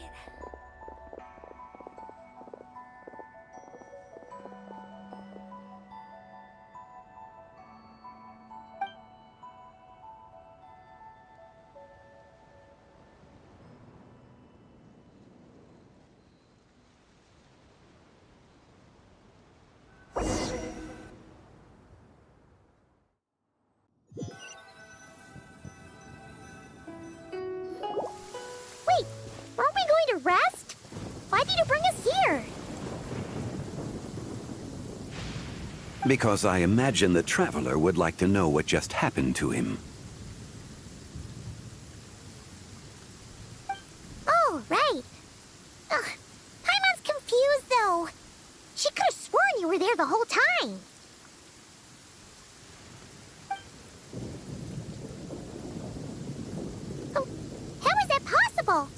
Wait, aren't we going Because I imagine the traveler would like to know what just happened to him. Oh, right. Ugh, Paimon's confused, though. She could have sworn you were there the whole time. Oh, how is that possible?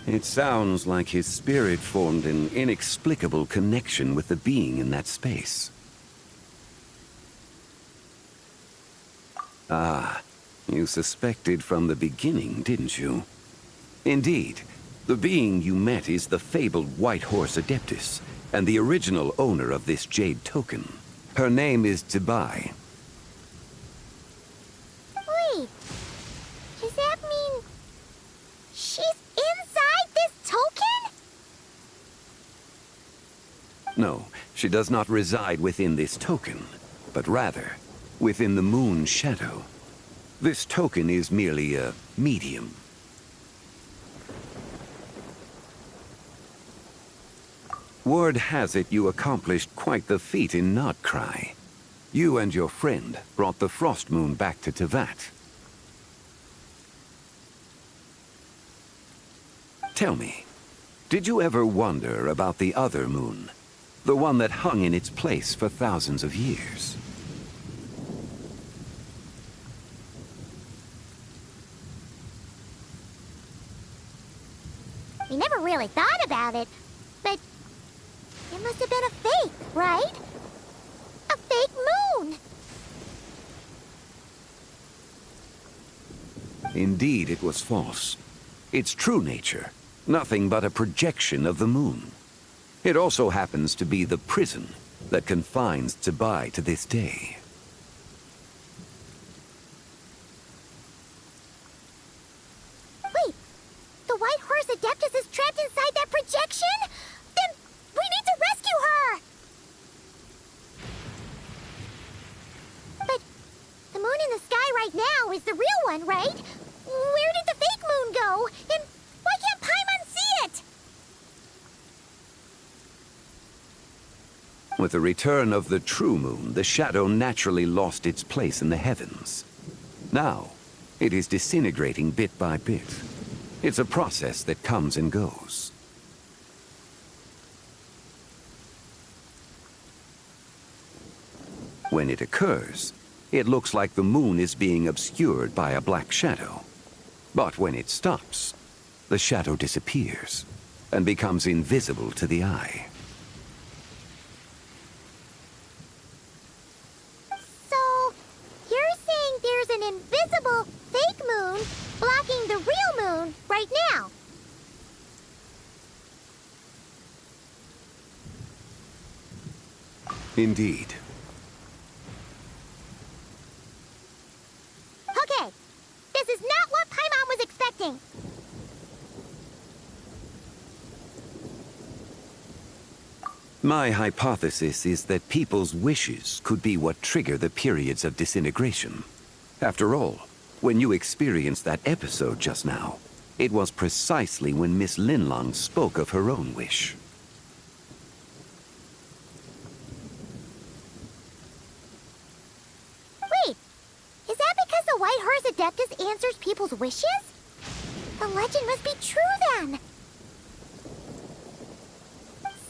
It sounds like his spirit formed an inexplicable connection with the being in that space. Ah, you suspected from the beginning, didn't you? Indeed, the being you met is the fabled White Horse Adeptus, and the original owner of this jade token. Her name is Zibai. Wait, does that mean she's inside this token? No, she does not reside within this token, but rather within the moon's shadow. This token is merely a medium. Word has it you accomplished quite the feat in Nodcry. You and your friend brought the Frost Moon back to Tevat. Tell me, did you ever wonder about the other moon? The one that hung in its place for thousands of years? We never really thought about it, but it must have been a fake, right? A fake moon! Indeed, it was false. Its true nature, nothing but a projection of the moon. It also happens to be the prison that confines Zibai to this day. Wait, the White Horse Adeptus is trapped inside that projection? Then we need to rescue her! But the moon in the sky right now is the real one, right? Where did the fake moon go? And why can't Paimon see it? With the return of the true moon, the shadow naturally lost its place in the heavens. Now, it is disintegrating bit by bit. It's a process that comes and goes. When it occurs, it looks like the moon is being obscured by a black shadow. But when it stops, the shadow disappears and becomes invisible to the eye. So, you're saying there's an invisible fake moon blocking the real moon right now? Indeed. Okay, this is not what Paimon was expecting. My hypothesis is that people's wishes could be what trigger the periods of disintegration. After all, when you experienced that episode just now, it was precisely when Miss Linlong spoke of her own wish. Wait, is that because the White Horse Adeptus answers people's wishes? The legend must be true then.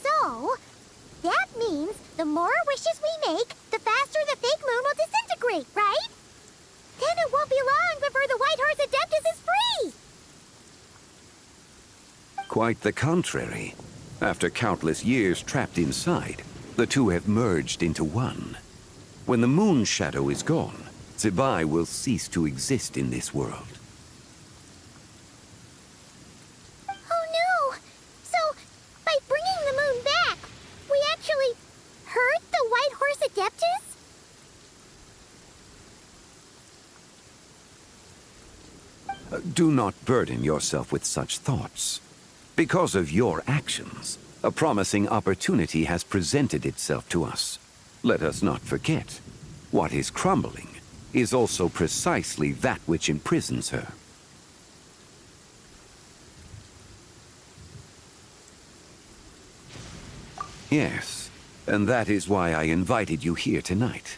So, that means the more wishes we make, the faster the fake moon will disintegrate, right? Then it won't be long before the White Horse Adeptus is free! Quite the contrary. After countless years trapped inside, the two have merged into one. When the moon shadow is gone, Zibai will cease to exist in this world. Oh no! So, by bringing the moon back, we actually hurt the White Horse Adeptus? Do not burden yourself with such thoughts. Because of your actions, a promising opportunity has presented itself to us. Let us not forget, what is crumbling is also precisely that which imprisons her. Yes, And that is why I invited you here tonight.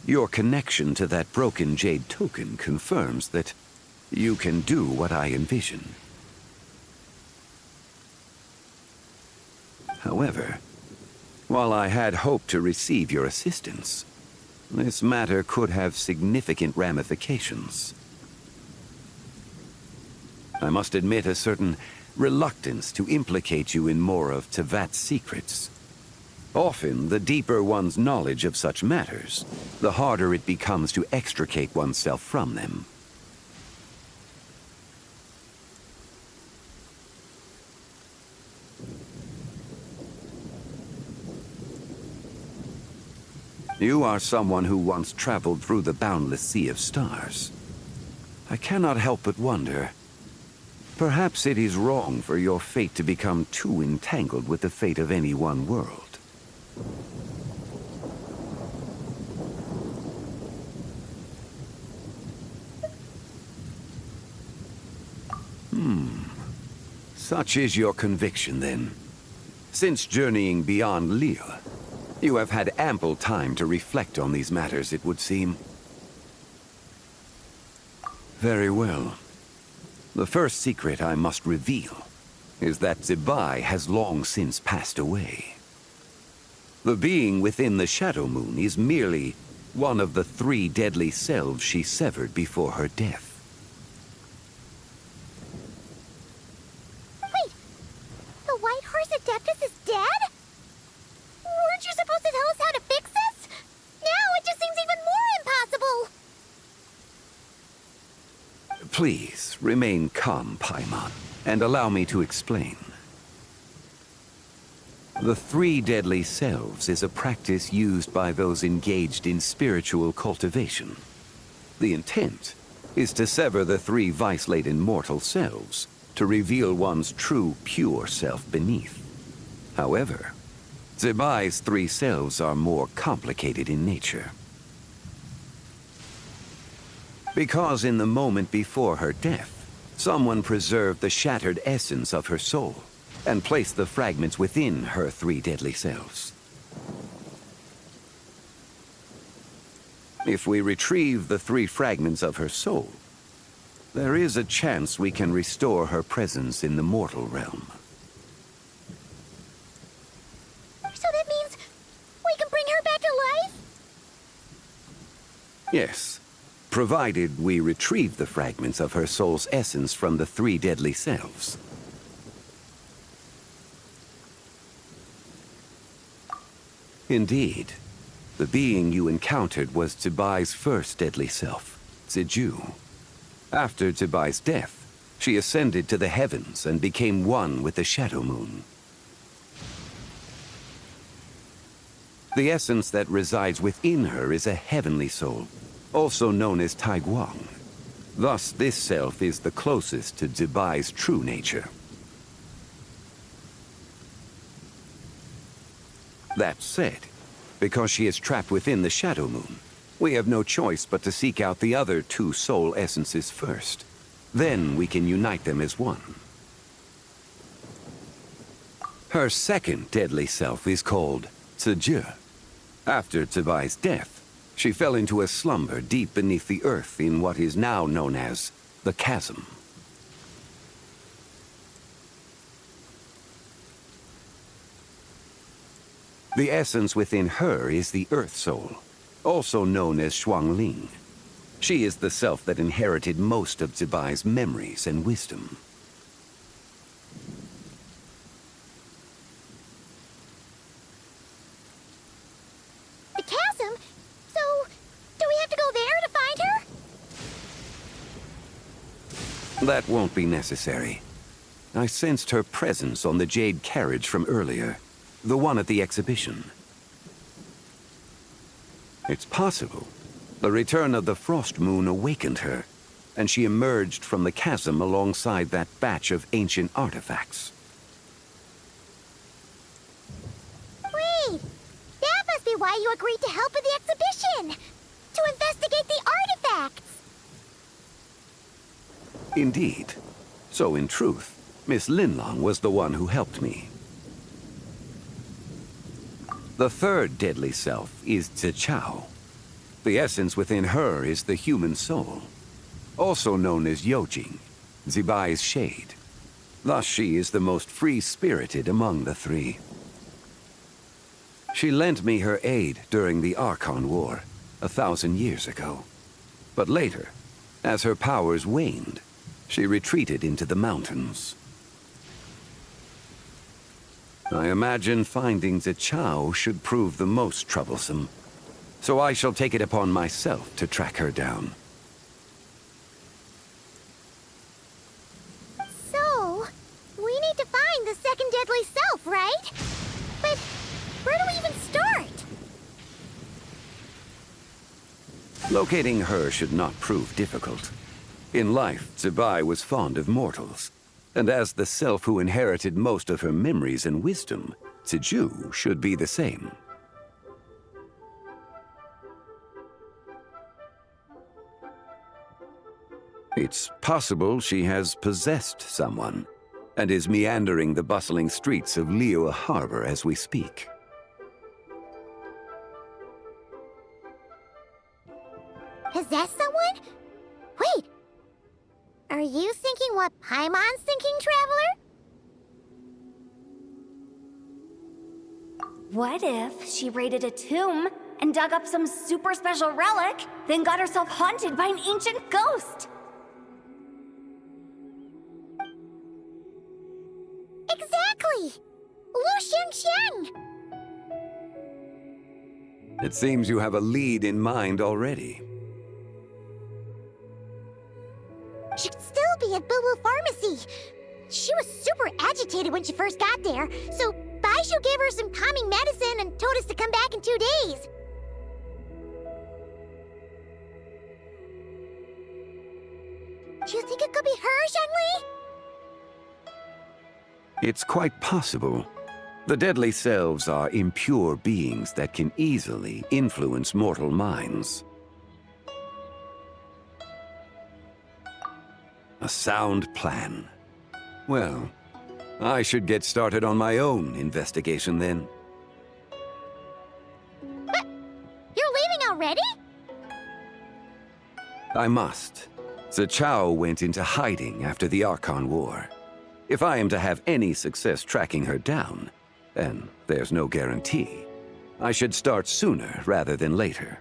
Your connection to that broken jade token confirms that you can do what I envision. However, while I had hoped to receive your assistance, this matter could have significant ramifications. I must admit a certain reluctance to implicate you in more of Tevat's secrets. Often, the deeper one's knowledge of such matters, the harder it becomes to extricate oneself from them. You are someone who once traveled through the boundless sea of stars. I cannot help but wonder, perhaps it is wrong for your fate to become too entangled with the fate of any one world. Such is your conviction, then. Since journeying beyond Liyue, you have had ample time to reflect on these matters, it would seem. Very well. The first secret I must reveal is that Zebai has long since passed away. The being within the Shadow Moon is merely one of the 3 deadly selves she severed before her death. Wait! The White Horse Adeptus is dead? Weren't you supposed to tell us how to fix this? Now it just seems even more impossible! Please, remain calm, Paimon, and allow me to explain. The 3 deadly selves is a practice used by those engaged in spiritual cultivation. The intent is to sever the 3 vice-laden mortal selves to reveal one's true, pure self beneath. However, Zebai's 3 selves are more complicated in nature. Because in the moment before her death, someone preserved the shattered essence of her soul and placed the fragments within her 3 deadly selves. If we retrieve the 3 fragments of her soul, there is a chance we can restore her presence in the mortal realm. So that means we can bring her back to life? Yes, provided we retrieve the fragments of her soul's essence from the 3 deadly selves. Indeed, the being you encountered was Zebai's first deadly self, Ziju. After Zebai's death, she ascended to the heavens and became one with the Shadow Moon. The essence that resides within her is a heavenly soul, also known as Taiguang. Thus, this self is the closest to Zebai's true nature. That said, because she is trapped within the Shadow Moon, we have no choice but to seek out the other 2 soul essences first. Then we can unite them as one. Her second deadly self is called Ziju. After Zebai's death, she fell into a slumber deep beneath the earth in what is now known as the Chasm. The essence within her is the Earth Soul, also known as Xuangling. She is the self that inherited most of Zebai's memories and wisdom. The chasm? So, do we have to go there to find her? That won't be necessary. I sensed her presence on the jade carriage from earlier. The one at the exhibition. It's possible the return of the Frost Moon awakened her, and she emerged from the chasm alongside that batch of ancient artifacts. Wait! That must be why you agreed to help with the exhibition! To investigate the artifacts! Indeed. So in truth, Miss Linlong was the one who helped me. The third deadly self is Zichao. The essence within her is the human soul, also known as Yojing, Zibai's shade. Thus she is the most free-spirited among the three. She lent me her aid during the Archon War, 1,000 years ago. But later, as her powers waned, she retreated into the mountains. I imagine finding Zichao should prove the most troublesome, so I shall take it upon myself to track her down. So, we need to find the second deadly self, right? But where do we even start? Locating her should not prove difficult. In life, Zibai was fond of mortals, and as the self who inherited most of her memories and wisdom, Ziju should be the same. It's possible she has possessed someone, and is meandering the bustling streets of Liyue Harbor as we speak. Possess someone? Wait! Are you thinking what Paimon's thinking, Traveler? What if she raided a tomb and dug up some super special relic, then got herself haunted by an ancient ghost? Exactly! Lu Xiangxiang! It seems you have a lead in mind already. She'd still be at Bubu Pharmacy. She was super agitated when she first got there, so Baishu gave her some calming medicine and told us to come back in 2 days. Do you think it could be her, Zhengli? It's quite possible. The deadly selves are impure beings that can easily influence mortal minds. A sound plan. Well, I should get started on my own investigation then. But you're leaving already? I must. Zichao went into hiding after the Archon War. If I am to have any success tracking her down, and there's no guarantee, I should start sooner rather than later.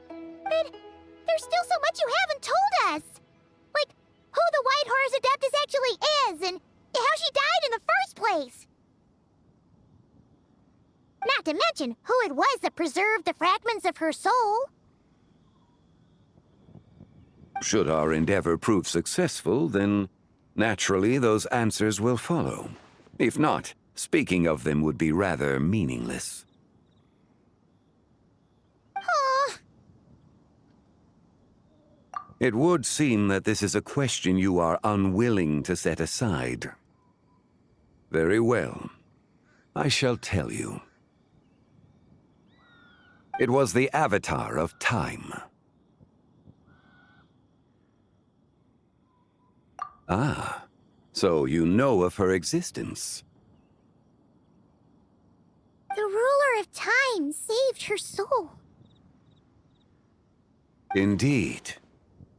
But there's still so much you haven't told us! Like, who the White Horror's Adeptus actually is, and how she died in the first place! Not to mention who it was that preserved the fragments of her soul. Should our endeavor prove successful, then naturally those answers will follow. If not, speaking of them would be rather meaningless. It would seem that this is a question you are unwilling to set aside. Very well. I shall tell you. It was the Avatar of Time. Ah, so you know of her existence. The ruler of time saved her soul. Indeed.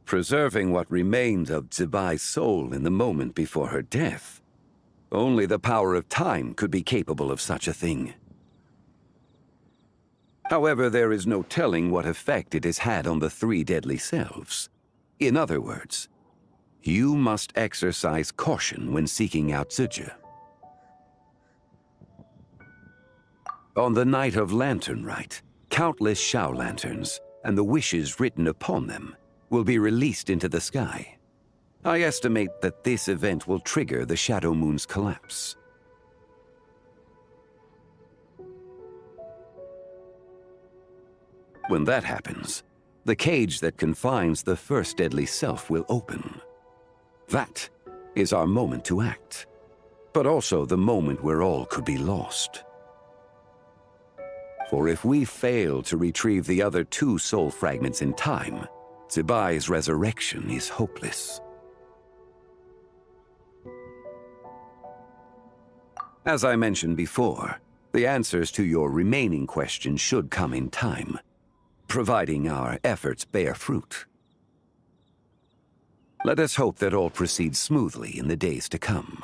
Preserving what remained of Zibai's soul in the moment before her death. Only the power of time could be capable of such a thing. However, there is no telling what effect it has had on the three deadly selves. In other words, you must exercise caution when seeking out Ziji. On the night of Lantern Rite, countless Shao lanterns, and the wishes written upon them, will be released into the sky. I estimate that this event will trigger the Shadow Moon's collapse. When that happens, the cage that confines the first deadly self will open. That is our moment to act, but also the moment where all could be lost. For if we fail to retrieve the other two soul fragments in time, Zibai's resurrection is hopeless. As I mentioned before, the answers to your remaining questions should come in time, providing our efforts bear fruit. Let us hope that all proceeds smoothly in the days to come.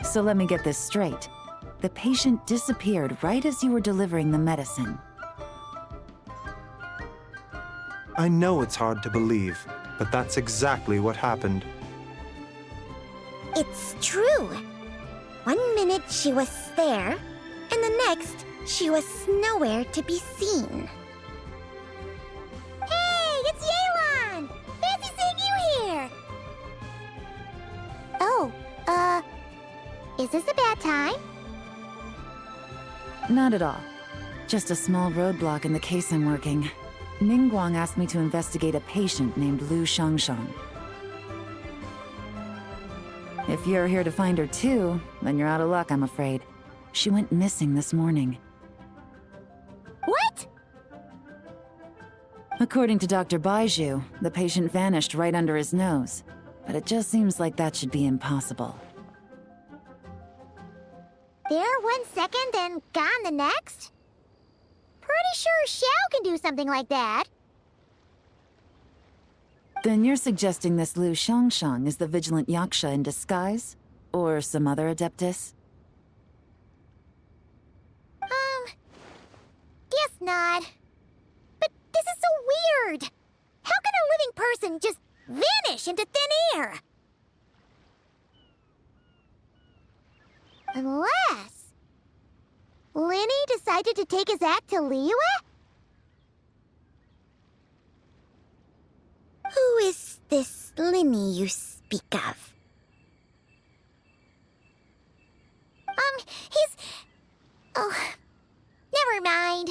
So let me get this straight. The patient disappeared right as you were delivering the medicine. I know it's hard to believe, but that's exactly what happened. It's true. 1 minute she was there, and the next she was nowhere to be seen. Hey, it's Yelan! Fancy seeing you here! Oh, is this a bad time? Not at all. Just a small roadblock in the case I'm working. Ningguang asked me to investigate a patient named Lu Shangshang. If you're here to find her too, then you're out of luck, I'm afraid. She went missing this morning. What? According to Dr. Baiju, the patient vanished right under his nose. But it just seems like that should be impossible. There 1 second, then gone the next? Pretty sure Xiao can do something like that. Then you're suggesting this Lu Shangshang is the vigilant Yaksha in disguise? Or some other adeptus? Guess not. But this is so weird. How can a living person just vanish into thin air? Unless Linny decided to take his act to Liyue? Who is this Linny you speak of? He's... Oh, never mind.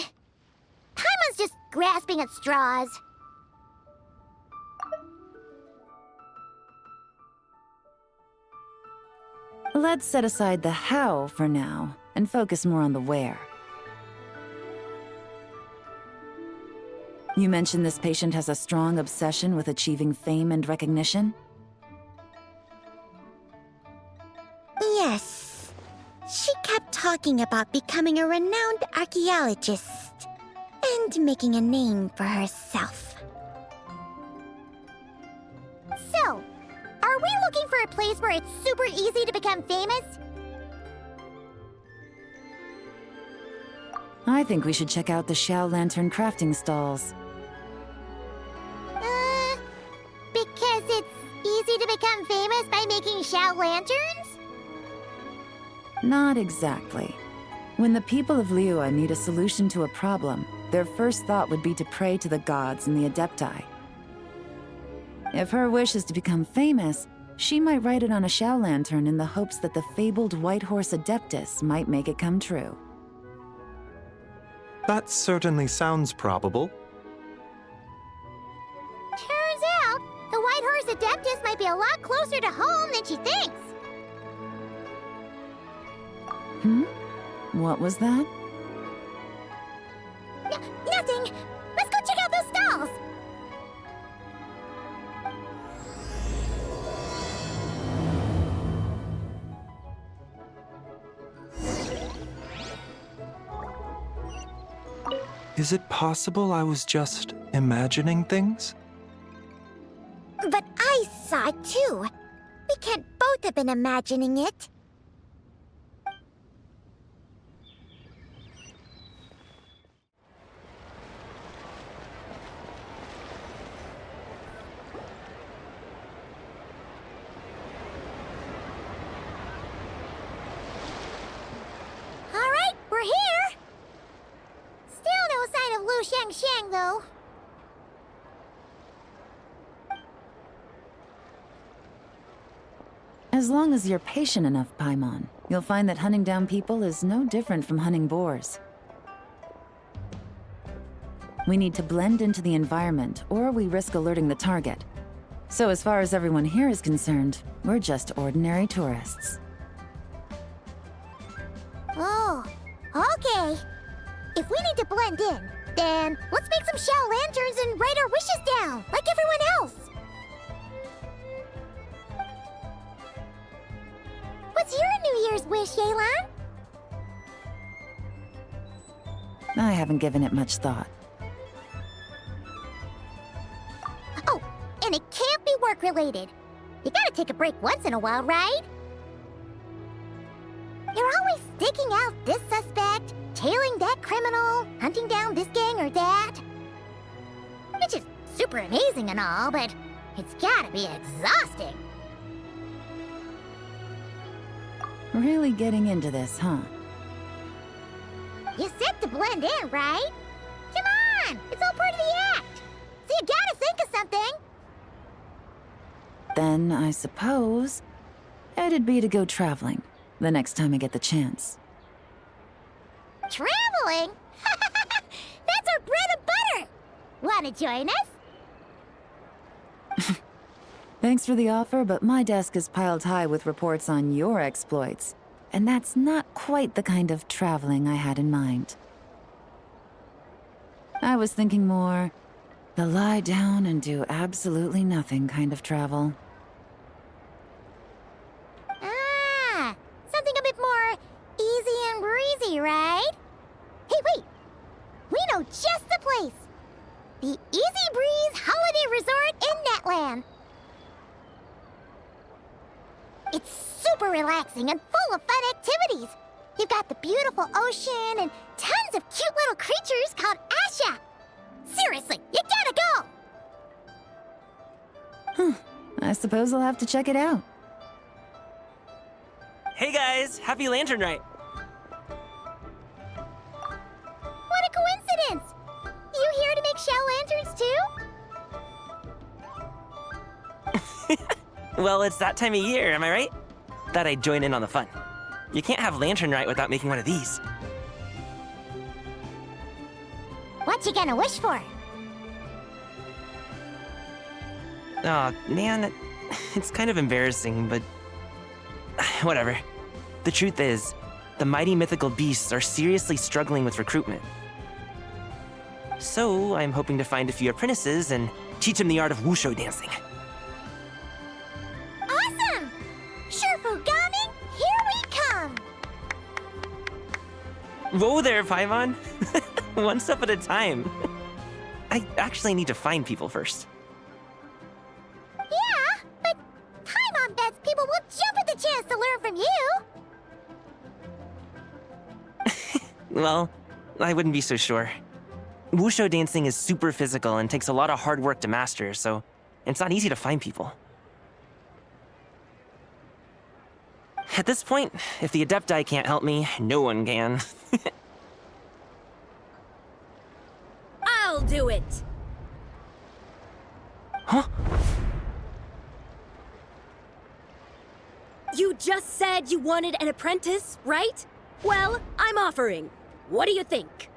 Paimon's just grasping at straws. Let's set aside the how for now, and focus more on the where. You mentioned this patient has a strong obsession with achieving fame and recognition? Yes. She kept talking about becoming a renowned archaeologist and making a name for herself. So, are we looking for a place where it's super easy to become famous? I think we should check out the Xiao Lantern crafting stalls. Because it's easy to become famous by making Xiao lanterns? Not exactly. When the people of Liyue need a solution to a problem, their first thought would be to pray to the gods and the Adepti. If her wish is to become famous, she might write it on a Xiao lantern in the hopes that the fabled White Horse Adeptus might make it come true. That certainly sounds probable. Turns out, the White Horse Adeptus might be a lot closer to home than she thinks. What was that? Nothing! Let's go check out those stalls! Is it possible I was just imagining things? But I saw it too. We can't both have been imagining it. Alright, we're here! Still no sign of Lu Shangshang, though. As As long as you're patient enough, Paimon, you'll find that hunting down people is no different from hunting boars. We need to blend into the environment, or we risk alerting the target. So as far as everyone here is concerned, we're just ordinary tourists. Oh, okay. If we need to blend in, then let's make some shell lanterns and write our wishes down, like everyone else. What's your New Year's wish, Yelan? I haven't given it much thought. Oh, and it can't be work-related. You gotta take a break once in a while, right? You're always digging out this suspect, tailing that criminal, hunting down this gang or that. Which is super amazing and all, but it's gotta be exhausting. Really getting into this, huh? You said to blend in, right? Come on! It's all part of the act! So you gotta think of something! Then, I suppose, it'd be to go traveling, the next time I get the chance. Traveling? That's our bread and butter! Wanna join us? Thanks for the offer, but my desk is piled high with reports on your exploits. And that's not quite the kind of traveling I had in mind. I was thinking more the lie down and do absolutely nothing kind of travel. Ah, something a bit more easy and breezy, right? Hey, wait! We know just the place! The Easy Breeze Holiday Resort in Netland! It's super relaxing and full of fun activities. You've got the beautiful ocean and tons of cute little creatures called Asha. Seriously, you gotta go! I suppose I'll have to check it out. Hey guys, happy Lantern Night! What a coincidence! You here to make shell lanterns too? Well, it's that time of year, am I right? Thought I'd join in on the fun. You can't have Lantern Night without making one of these. What you gonna wish for? Aw, man, it's kind of embarrassing, but whatever. The truth is, the mighty mythical beasts are seriously struggling with recruitment. So, I'm hoping to find a few apprentices and teach them the art of wushu dancing. Awesome! Shurfugami, here we come! Whoa there, Paimon! One step at a time. I actually need to find people first. Yeah, but Paimon bets people will jump at the chance to learn from you! Well, I wouldn't be so sure. Wushu dancing is super physical and takes a lot of hard work to master, so it's not easy to find people. At this point, if the Adepti can't help me, no one can. I'll do it! Huh? You just said you wanted an apprentice, right? Well, I'm offering. What do you think?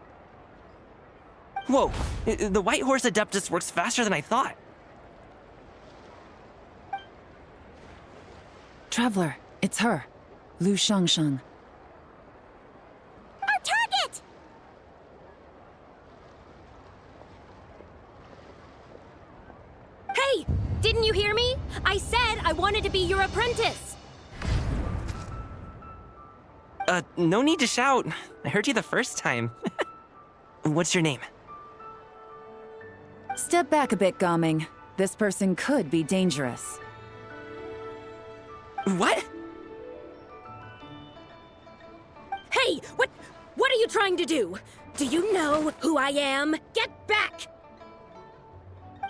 Whoa, the White Horse Adeptus works faster than I thought. Traveler, it's her. Lu Shangshang. Our target! Hey! Didn't you hear me? I said I wanted to be your apprentice! No need to shout. I heard you the first time. What's your name? Step back a bit, Gaming. This person could be dangerous. What? Hey! What are you trying to do? Do you know who I am? Get back!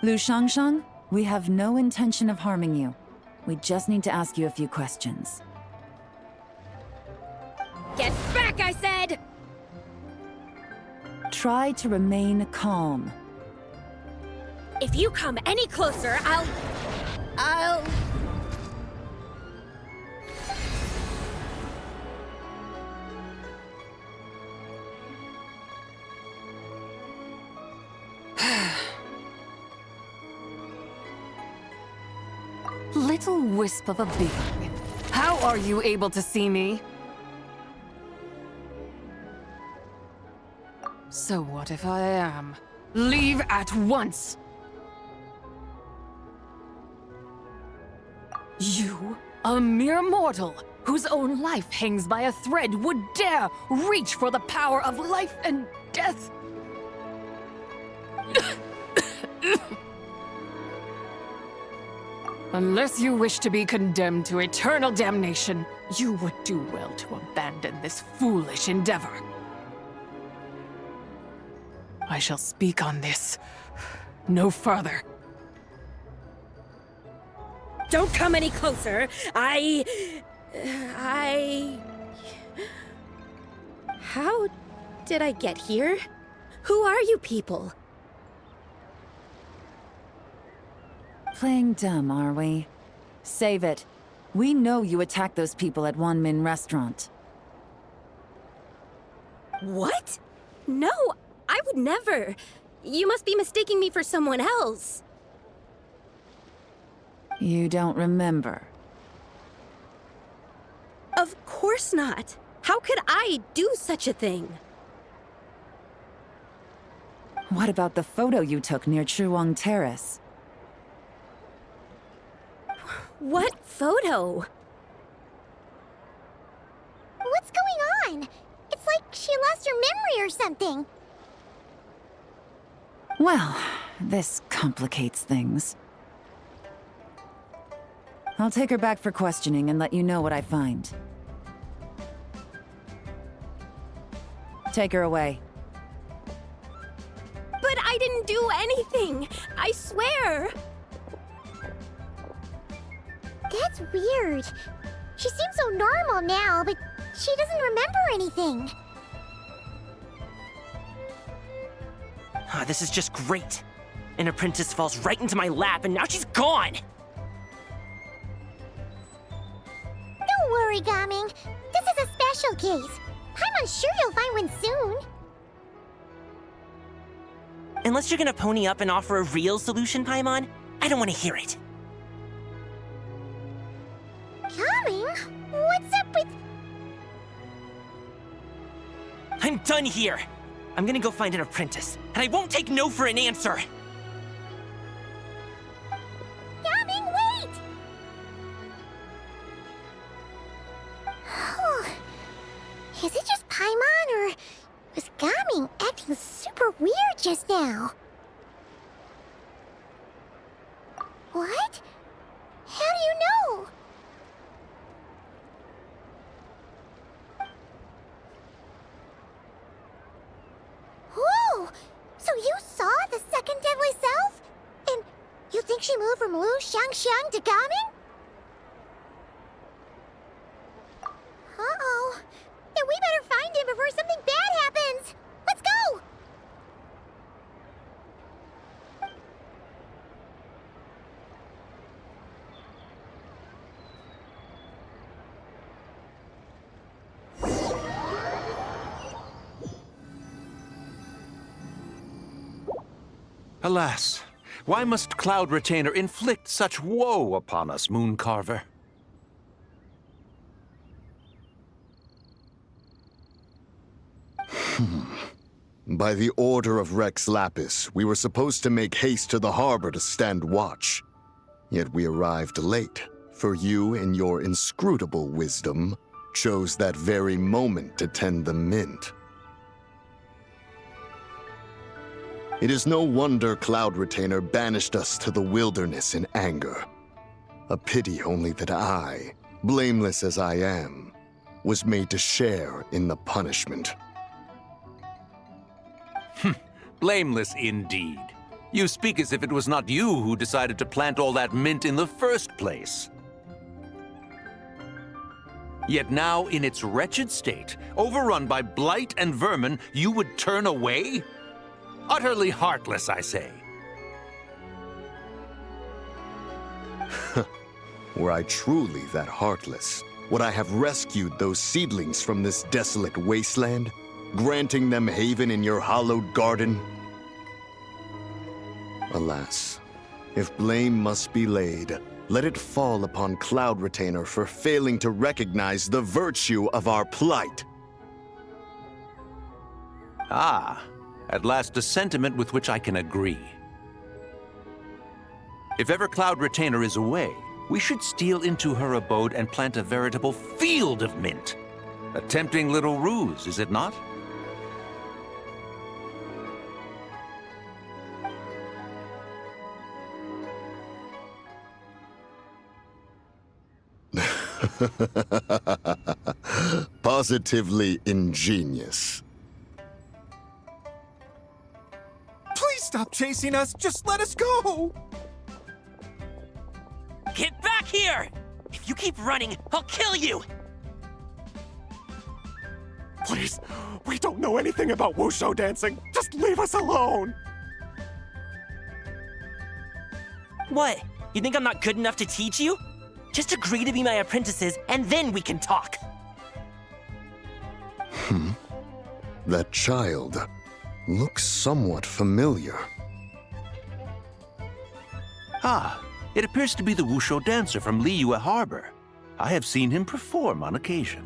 Lu Shangshang, we have no intention of harming you. We just need to ask you a few questions. Get back, I said! Try to remain calm. If you come any closer, I'll... little wisp of a being. How are you able to see me? So what if I am? Leave at once! You, a mere mortal, whose own life hangs by a thread, would dare reach for the power of life and death? Unless you wish to be condemned to eternal damnation, you would do well to abandon this foolish endeavor. I shall speak on this no further. Don't come any closer. How did I get here? Who are you people? Playing dumb, are we? Save it. We know you attacked those people at Wan Min Restaurant. What? No, I would never. You must be mistaking me for someone else. You don't remember? Of course not. How could I do such a thing? What about the photo you took near Chuang Terrace? What photo? What's going on? It's like she lost her memory or something. Well, this complicates things. I'll take her back for questioning and let you know what I find. Take her away. But I didn't do anything! I swear! That's weird. She seems so normal now, but she doesn't remember anything. This is just great. An apprentice falls right into my lap, and now she's gone! Don't worry, Gaming. This is a special case. I'm sure you'll find one soon. Unless you're gonna pony up and offer a real solution, Paimon, I don't want to hear it. Gaming? What's up with... I'm done here! I'm gonna go find an apprentice, and I won't take no for an answer! Gaming, wait! Is it just Paimon, or was Gaming acting super weird just now? What? How do you know? Whoa! So you saw the second deadly self? And you think she moved from Lu Xiangxiang to Gaming? Uh-oh. Then we better find him before something bad happens! Let's go! Alas, why must Cloud Retainer inflict such woe upon us, Mooncarver? By the order of Rex Lapis, we were supposed to make haste to the harbor to stand watch. Yet we arrived late, for you, in your inscrutable wisdom, chose that very moment to tend the mint. It is no wonder Cloud Retainer banished us to the wilderness in anger. A pity only that I, blameless as I am, was made to share in the punishment. Blameless indeed. You speak as if it was not you who decided to plant all that mint in the first place. Yet now, in its wretched state, overrun by blight and vermin, you would turn away? Utterly heartless, I say. Were I truly that heartless, would I have rescued those seedlings from this desolate wasteland, granting them haven in your hallowed garden? Alas, if blame must be laid, Let it fall upon Cloud Retainer for failing to recognize the virtue of our plight. Ah, at last a sentiment with which I can agree. If ever Cloud Retainer is away, we should steal into her abode and plant a veritable field of mint. A tempting little ruse, is it not? Positively ingenious. Please stop chasing us! Just let us go! Get back here! If you keep running, I'll kill you! Please, we don't know anything about wushu dancing. Just leave us alone! What? You think I'm not good enough to teach you? Just agree to be my apprentices, and then we can talk. That child looks somewhat familiar. Ah, it appears to be the wushu dancer from Liyue Harbor. I have seen him perform on occasion.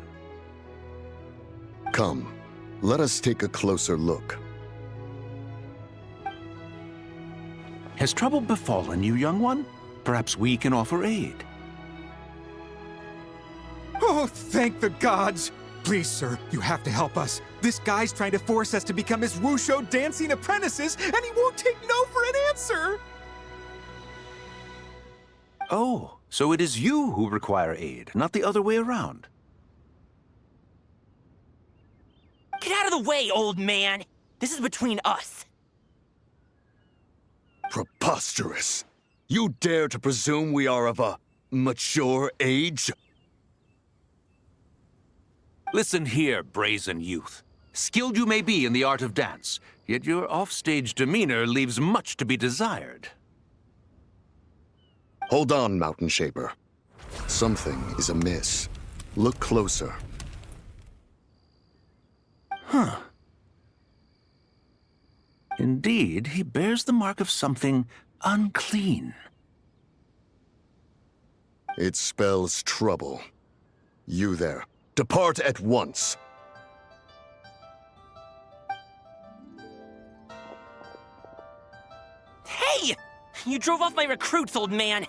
Come, let us take a closer look. Has trouble befallen you, young one? Perhaps we can offer aid. Oh, thank the gods! Please, sir, you have to help us. This guy's trying to force us to become his wushu dancing apprentices, and he won't take no for an answer! Oh, so it is you who require aid, not the other way around. Get out of the way, old man! This is between us. Preposterous! You dare to presume we are of a mature age? Listen here, brazen youth. Skilled you may be in the art of dance, yet your offstage demeanor leaves much to be desired. Hold on, Mountain Shaper. Something is amiss. Look closer. Huh. Indeed, he bears the mark of something unclean. It spells trouble. You there. Depart at once. Hey! You drove off my recruits, old man!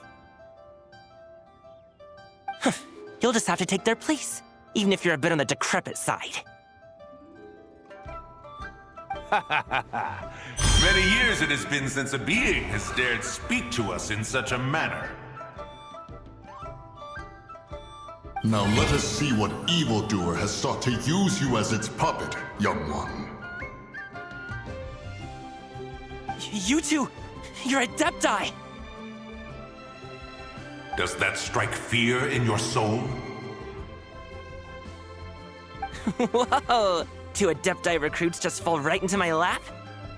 You'll just have to take their place, even if you're a bit on the decrepit side. Many years it has been since a being has dared speak to us in such a manner. Now let us see what evildoer has sought to use you as its puppet, young one. You two, you're Adepti! Does that strike fear in your soul? Whoa! Two Adepti recruits just fall right into my lap?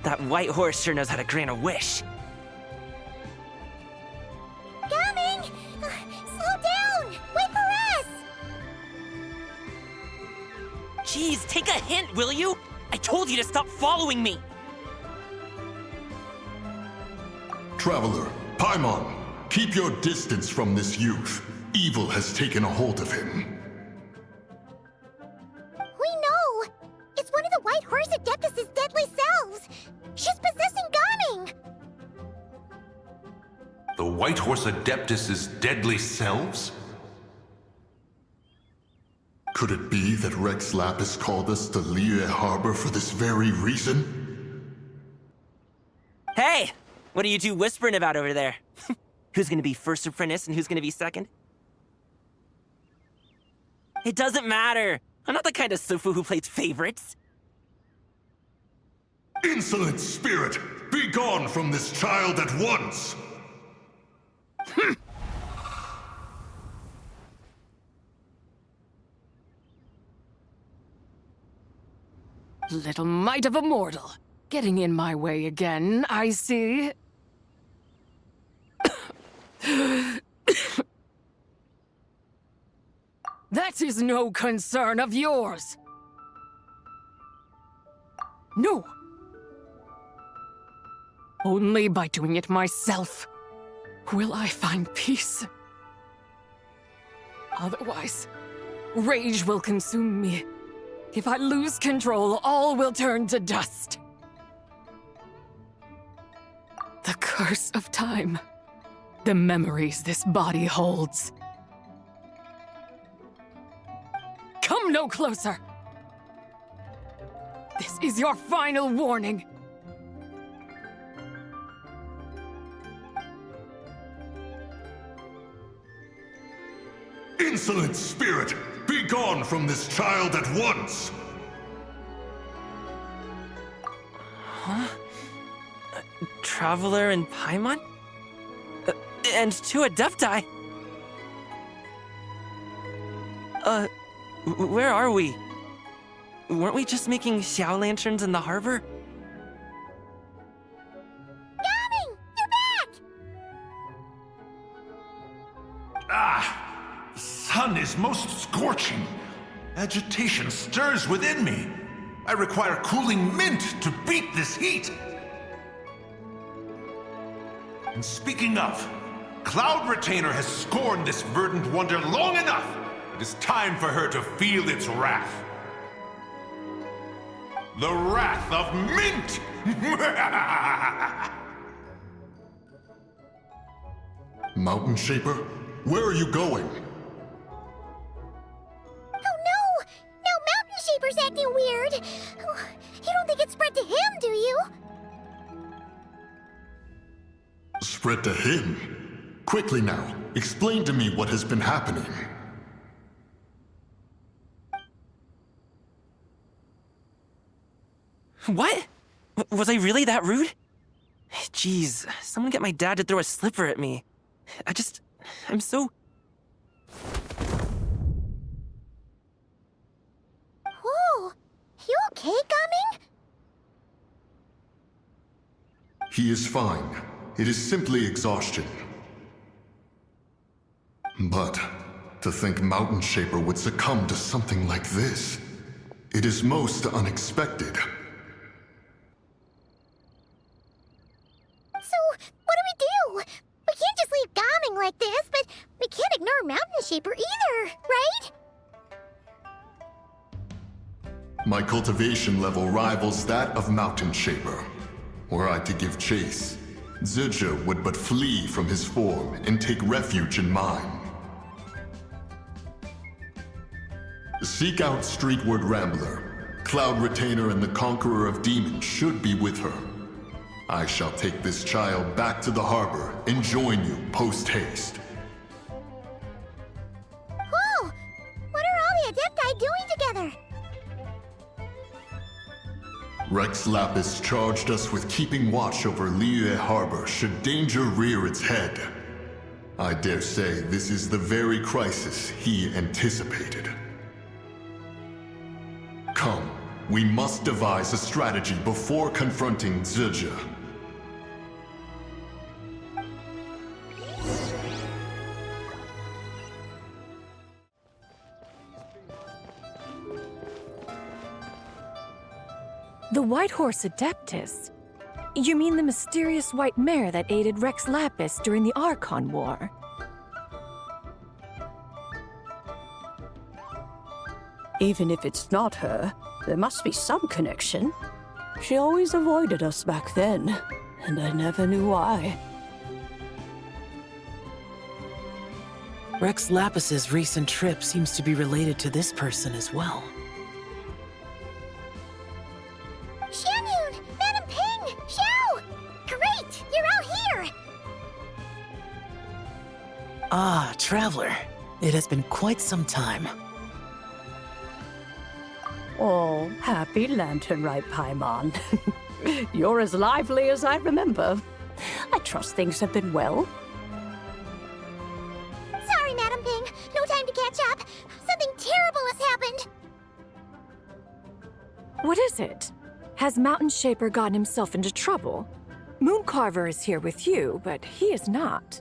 That white horse sure knows how to grant a wish. Coming! Slow down! Wait for us! Jeez, take a hint, will you? I told you to stop following me! Traveler, Paimon, keep your distance from this youth. Evil has taken a hold of him. We know! It's one of the White Horse Adeptus' deadly selves! She's possessing Gaming! The White Horse Adeptus' deadly selves? Could it be that Rex Lapis called us to Liyue Harbor for this very reason? Hey! What are you two whispering about over there? Who's gonna be first apprentice and who's gonna be second? It doesn't matter! I'm not the kind of Sufu who plays favorites. Insolent spirit! Be gone from this child at once! Little mite of a mortal. Getting in my way again, I see. That is no concern of yours. No. Only by doing it myself will I find peace. Otherwise, rage will consume me. If I lose control, all will turn to dust. The curse of time. The memories this body holds. Come no closer! This is your final warning. Insolent spirit! Be gone from this child at once! Huh? Traveler and Paimon? And two Adepti? Where are we? Weren't we just making Xiao lanterns in the harbor? Coming! You're back! Ah! The sun is most scorching. Agitation stirs within me. I require cooling mint to beat this heat. And speaking of, Cloud Retainer has scorned this verdant wonder long enough. It is time for her to feel its wrath. The wrath of Mint! Mountain Shaper, where are you going? Oh no! Now Mountain Shaper's acting weird! You don't think it spread to him, do you? Spread to him? Quickly now, explain to me what has been happening. What? Was I really that rude? Jeez, someone get my dad to throw a slipper at me. I'm so... Whoa! You okay, Gaming? He is fine. It is simply exhaustion. But to think Mountain Shaper would succumb to something like this, it is most unexpected. So, what do? We can't just leave Gaming like this, but we can't ignore Mountain Shaper either, right? My cultivation level rivals that of Mountain Shaper. Were I to give chase, Zizha would but flee from his form and take refuge in mine. Seek out Streetward Rambler. Cloud Retainer and the Conqueror of Demons should be with her. I shall take this child back to the harbor and join you post-haste. Whoa! What are all the Adepti doing together? Rex Lapis charged us with keeping watch over Liyue Harbor should danger rear its head. I dare say this is the very crisis he anticipated. Come, we must devise a strategy before confronting Zizha. The White Horse Adeptus? You mean the mysterious white mare that aided Rex Lapis during the Archon War? Even if it's not her, there must be some connection. She always avoided us back then, and I never knew why. Rex Lapis's recent trip seems to be related to this person as well. Xianyun! Madam Ping! Xiao! Great! You're out here! Ah, Traveler. It has been quite some time. Oh, happy lantern rite, Paimon. You're as lively as I remember. I trust things have been well. Sorry, Madam Ping. No time to catch up. Something terrible has happened. What is it? Has Mountain Shaper gotten himself into trouble? Mooncarver is here with you, but he is not.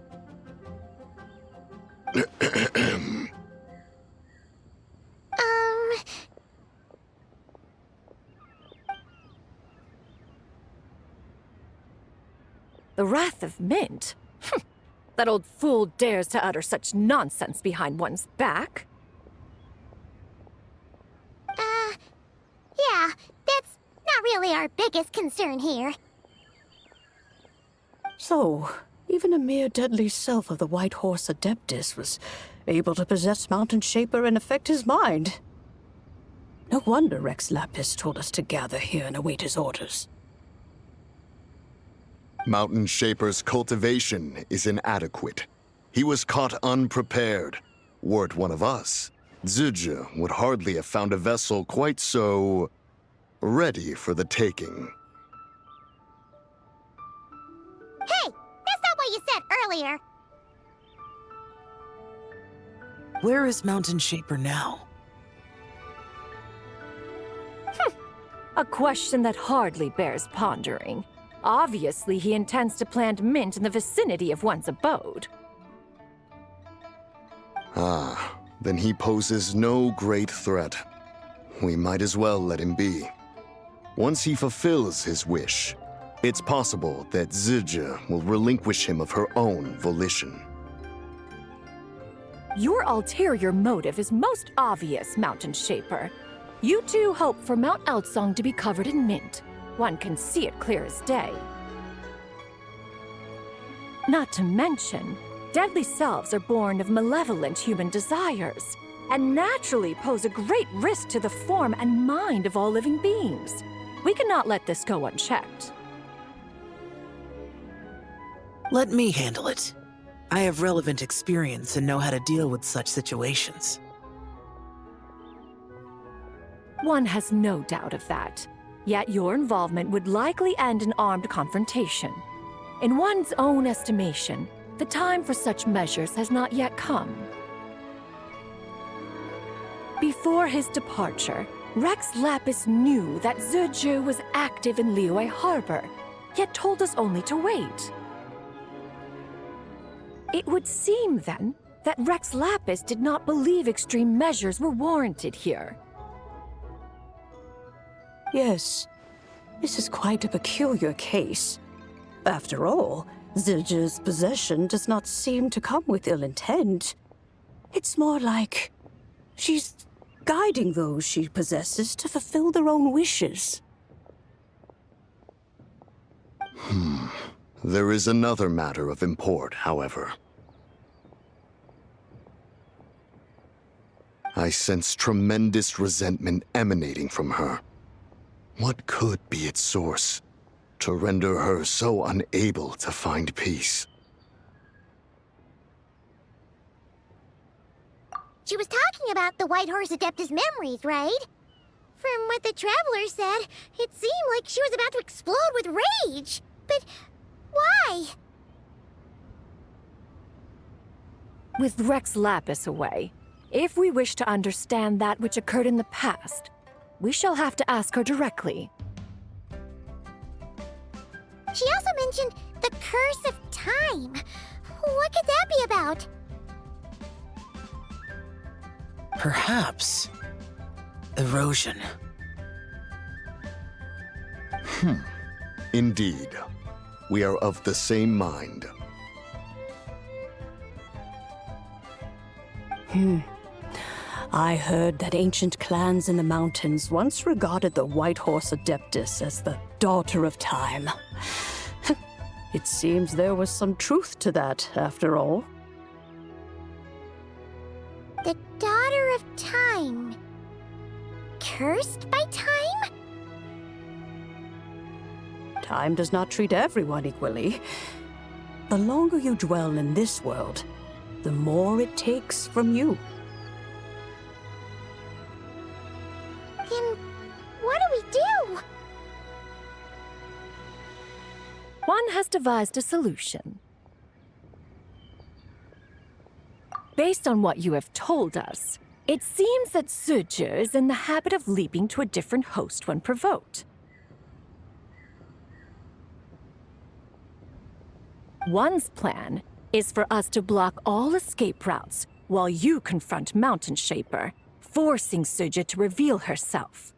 The Wrath of Mint? That old fool dares to utter such nonsense behind one's back. Yeah, that's not really our biggest concern here. So, even a mere deadly self of the White Horse Adeptus was able to possess Mountain Shaper and affect his mind. No wonder Rex Lapis told us to gather here and await his orders. Mountain Shaper's cultivation is inadequate. He was caught unprepared. Were it one of us, Zizhi would hardly have found a vessel quite so ready for the taking. Hey, that's not what you said earlier. Where is Mountain Shaper now? A question that hardly bears pondering. Obviously, he intends to plant mint in the vicinity of one's abode. Ah, then he poses no great threat. We might as well let him be. Once he fulfills his wish, it's possible that Zizhi will relinquish him of her own volition. Your ulterior motive is most obvious, Mountain Shaper. You two hope for Mount Outsong to be covered in mint. One can see it clear as day. Not to mention, deadly selves are born of malevolent human desires, and naturally pose a great risk to the form and mind of all living beings. We cannot let this go unchecked. Let me handle it. I have relevant experience and know how to deal with such situations. One has no doubt of that. Yet your involvement would likely end in armed confrontation. In one's own estimation, the time for such measures has not yet come. Before his departure, Rex Lapis knew that Zizhi was active in Liyue Harbor, yet told us only to wait. It would seem, then, that Rex Lapis did not believe extreme measures were warranted here. Yes, this is quite a peculiar case. After all, Zizhi's possession does not seem to come with ill intent. It's more like she's guiding those she possesses to fulfill their own wishes. There is another matter of import, however. I sense tremendous resentment emanating from her. What could be its source to render her so unable to find peace? She was talking about the White Horse Adeptus memories, right? From what the Traveler said, it seemed like she was about to explode with rage. But why? With Rex Lapis away, if we wish to understand that which occurred in the past, we shall have to ask her directly. She also mentioned the Curse of Time. What could that be about? Perhaps erosion. Indeed. We are of the same mind. I heard that ancient clans in the mountains once regarded the White Horse Adeptus as the daughter of time. It seems there was some truth to that, after all. The Daughter of Time. Cursed by time? Time does not treat everyone equally. The longer you dwell in this world, the more it takes from you. Then what do we do? One has devised a solution. Based on what you have told us, it seems that Zizhi is in the habit of leaping to a different host when provoked. One's plan is for us to block all escape routes while you confront Mountain Shaper, forcing Zizhi to reveal herself.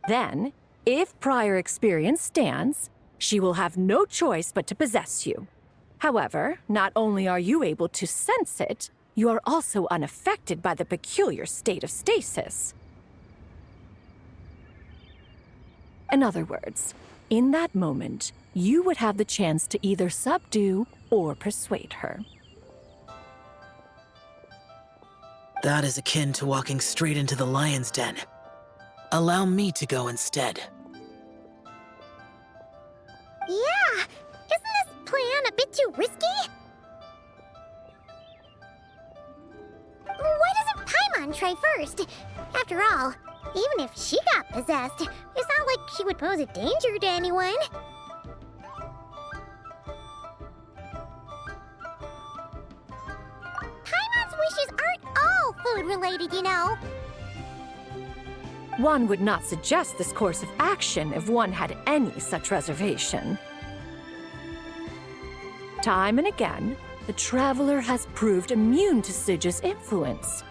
Then, if prior experience stands, she will have no choice but to possess you. However, not only are you able to sense it, you are also unaffected by the peculiar state of stasis. In other words, in that moment, you would have the chance to either subdue or persuade her. That is akin to walking straight into the lion's den. Allow me to go instead. Yeah! Isn't this plan a bit too risky? Why doesn't Paimon try first? After all, even if she got possessed, it's not like she would pose a danger to anyone. Paimon's wishes aren't all food-related, you know. One would not suggest this course of action if one had any such reservation. Time and again, the traveler has proved immune to Sija's influence.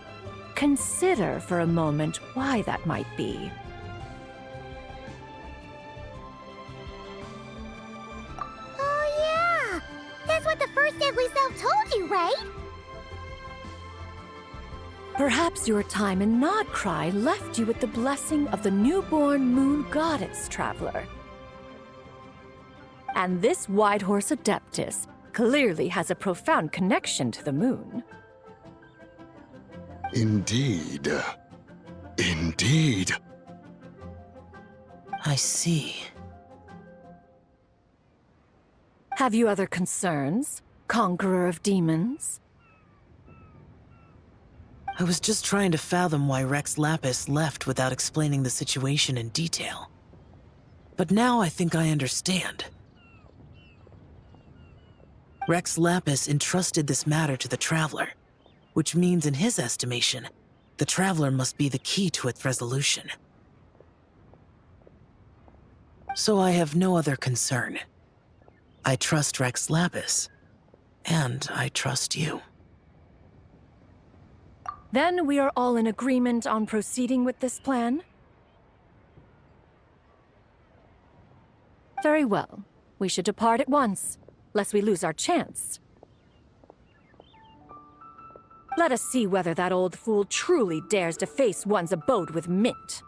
Consider for a moment why that might be. Oh yeah! That's what the first deadly self told you, right? Perhaps your time in Nodcry left you with the blessing of the newborn moon goddess, traveler. And this Whitehorse Adeptus clearly has a profound connection to the moon. Indeed. Indeed. I see. Have you other concerns, Conqueror of Demons? I was just trying to fathom why Rex Lapis left without explaining the situation in detail. But now I think I understand. Rex Lapis entrusted this matter to the Traveler, which means in his estimation, the Traveler must be the key to its resolution. So I have no other concern. I trust Rex Lapis, and I trust you. Then we are all in agreement on proceeding with this plan? Very well. We should depart at once, lest we lose our chance. Let us see whether that old fool truly dares to face one's abode with Mint.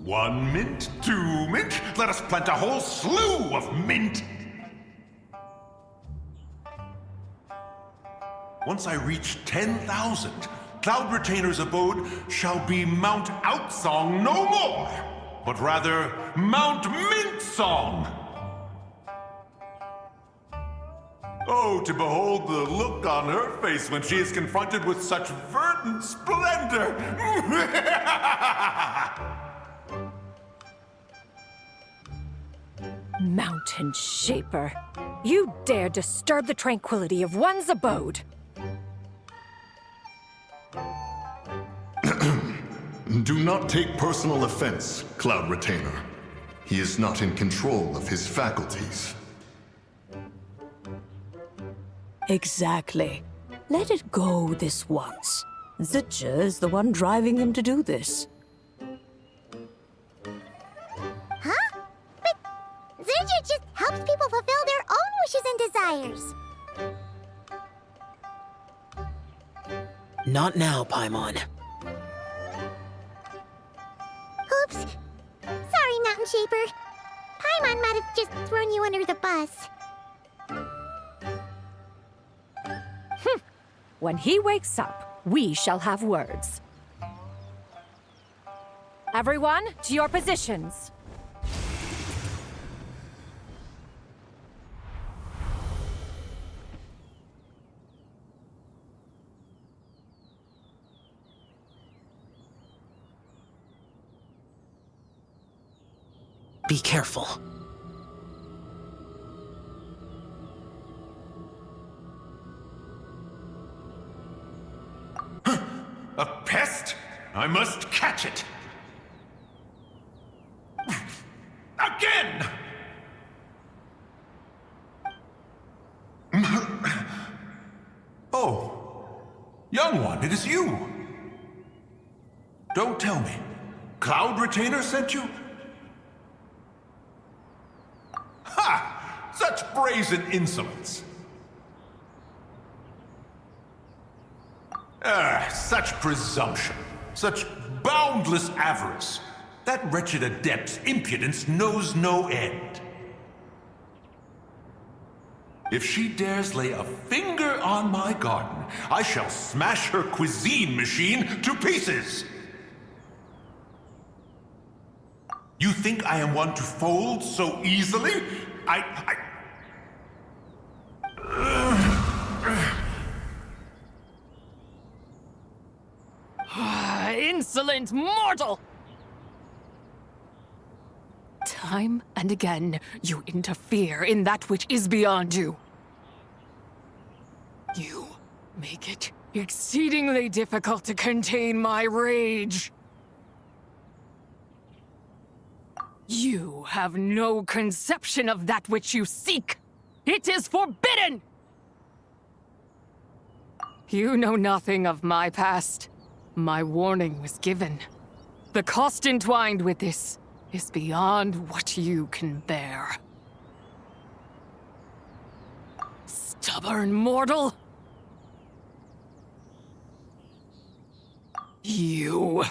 One mint, 2 mint, let us plant a whole slew of mint! Once I reach 10,000, Cloud Retainer's abode shall be Mount Outsong no more, but rather Mount Mint Song! Oh, to behold the look on her face when she is confronted with such verdant splendor! Mountain Shaper, you dare disturb the tranquility of one's abode. Do not take personal offense, Cloud Retainer. He is not in control of his faculties. Exactly. Let it go this once. Zitja is the one driving him to do this. Huh? But Zitja just helps people fulfill their own wishes and desires. Not now, Paimon. Oops. Sorry, Mountain Shaper. Paimon might have just thrown you under the bus. When he wakes up, we shall have words. Everyone, to your positions. Be careful. A pest? I must catch it! Again! young one, it is you. Don't tell me. Cloud Retainer sent you? Ha! Such brazen insolence. Such presumption. Such boundless avarice. That wretched adept's impudence knows no end. If she dares lay a finger on my garden, I shall smash her cuisine machine to pieces! You think I am one to fold so easily? Insolent mortal! Time and again, you interfere in that which is beyond you. You make it exceedingly difficult to contain my rage. You have no conception of that which you seek. It is forbidden! You know nothing of my past. My warning was given. The cost entwined with this is beyond what you can bear. Stubborn mortal! You...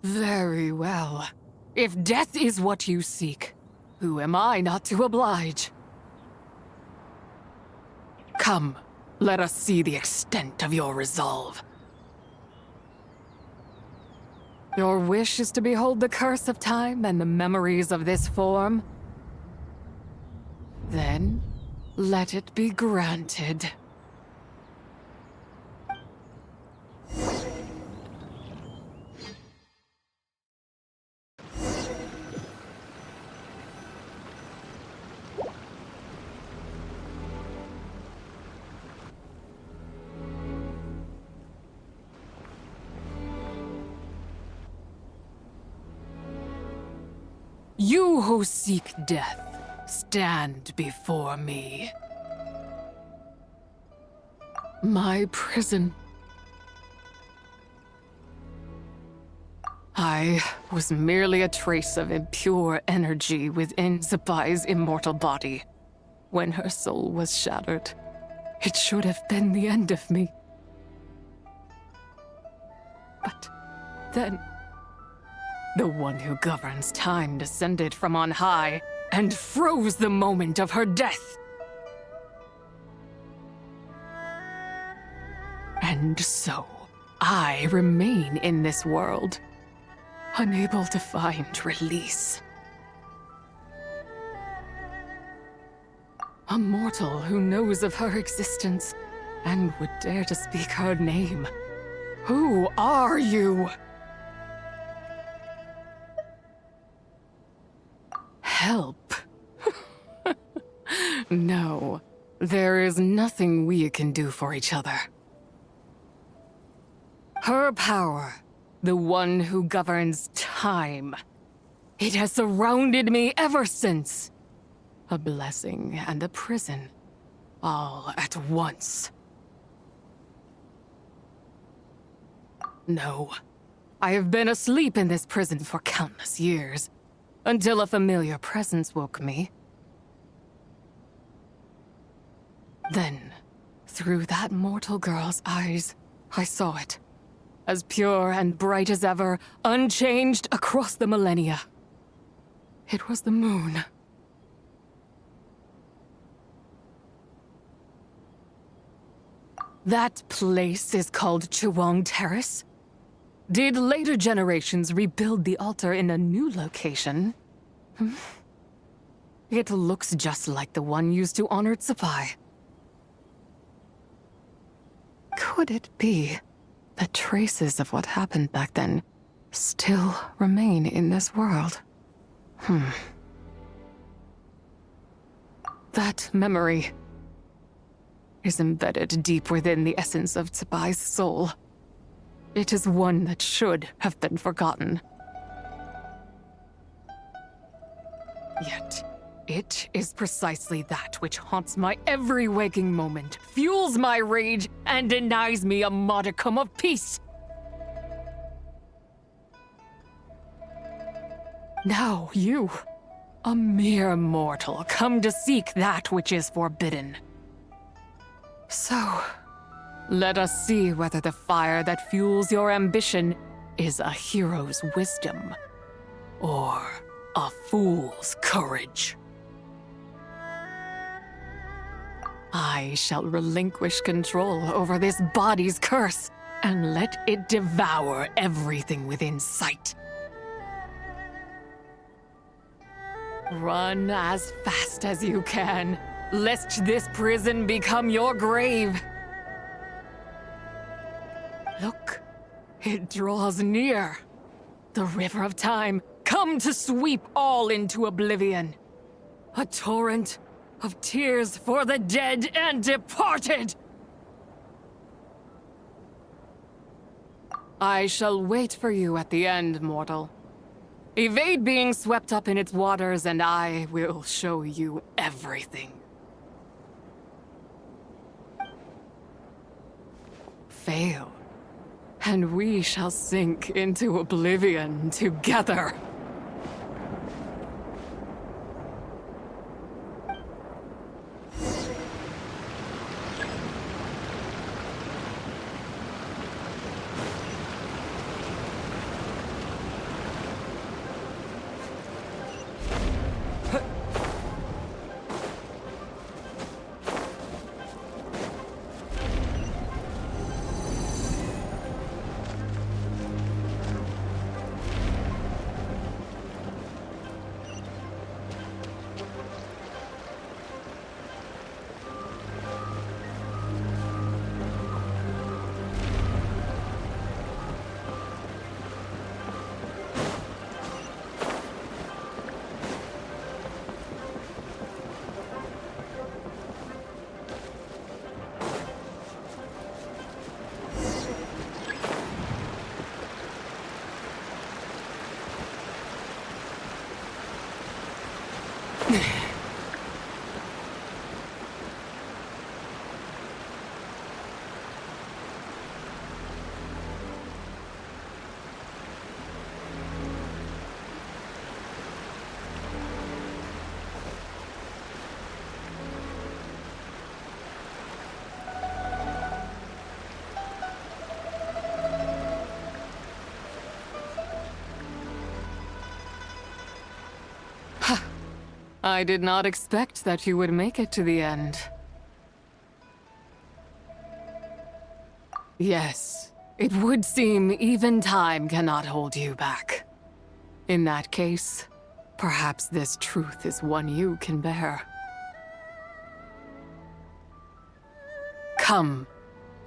Very well. If death is what you seek, who am I not to oblige? Come, let us see the extent of your resolve. Your wish is to behold the curse of time and the memories of this form? Then, let it be granted. You who seek death, stand before me. My prison. I was merely a trace of impure energy within Zapai's immortal body. When her soul was shattered, it should have been the end of me. But then... the one who governs time descended from on high and froze the moment of her death. And so, I remain in this world, unable to find release. A mortal who knows of her existence and would dare to speak her name. Who are you? Help. No, there is nothing we can do for each other. Her power, the one who governs time, it has surrounded me ever since. A blessing and a prison, all at once. No, I have been asleep in this prison for countless years. Until a familiar presence woke me. Then, through that mortal girl's eyes, I saw it. As pure and bright as ever, unchanged across the millennia. It was the moon. That place is called Chuang Terrace. Did later generations rebuild the altar in a new location? It looks just like the one used to honor Zapai. Could it be that traces of what happened back then still remain in this world? That memory is embedded deep within the essence of Zapai's soul. It is one that should have been forgotten. Yet, It is precisely that which haunts my every waking moment, fuels my rage, and denies me a modicum of peace. Now you, a mere mortal, come to seek that which is forbidden. So, let us see whether the fire that fuels your ambition is a hero's wisdom or a fool's courage. I shall relinquish control over this body's curse and let it devour everything within sight. Run as fast as you can, lest this prison become your grave. Look, it draws near. The river of time, come to sweep all into oblivion. A torrent of tears for the dead and departed. I shall wait for you at the end, mortal. Evade being swept up in its waters, and I will show you everything. Fail, and we shall sink into oblivion together. I did not expect that you would make it to the end. Yes, it would seem even time cannot hold you back. In that case, perhaps this truth is one you can bear. Come,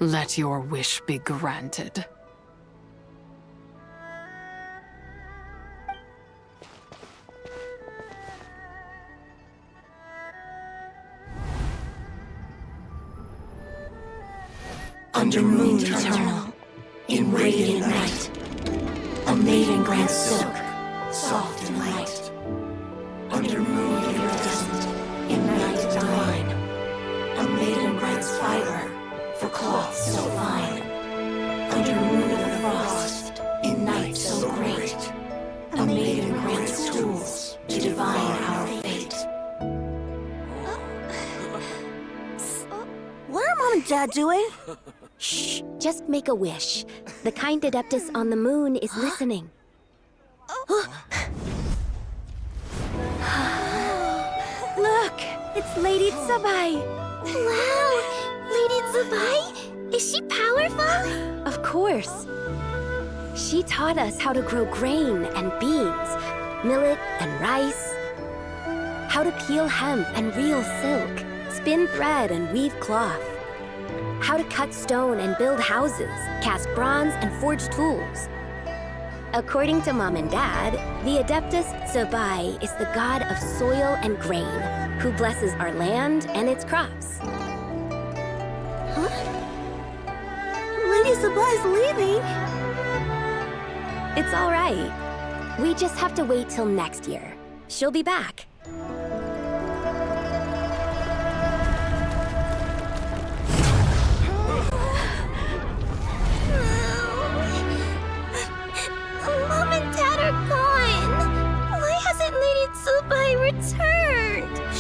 let your wish be granted. Under moon eternal, in radiant night, a maiden grants silk, soft and light. Under moon iridescent, in night divine, a maiden grants fiber for cloth so fine. Under moon of frost, in night so great, a maiden grants tools to divine our fate. What are Mom and Dad doing? Shh, just make a wish. The kind Adeptus on the moon is listening. Look, it's Lady Tsabai. Wow, Lady Tsabai? Is she powerful? Of course. She taught us how to grow grain and beans, millet and rice, how to peel hemp and reel silk, spin thread and weave cloth, how to cut stone and build houses, cast bronze and forge tools. According to Mom and Dad, the Adeptus Tsabai is the god of soil and grain, who blesses our land and its crops. Huh? Lady Tsabai's leaving. It's all right. We just have to wait till next year. She'll be back.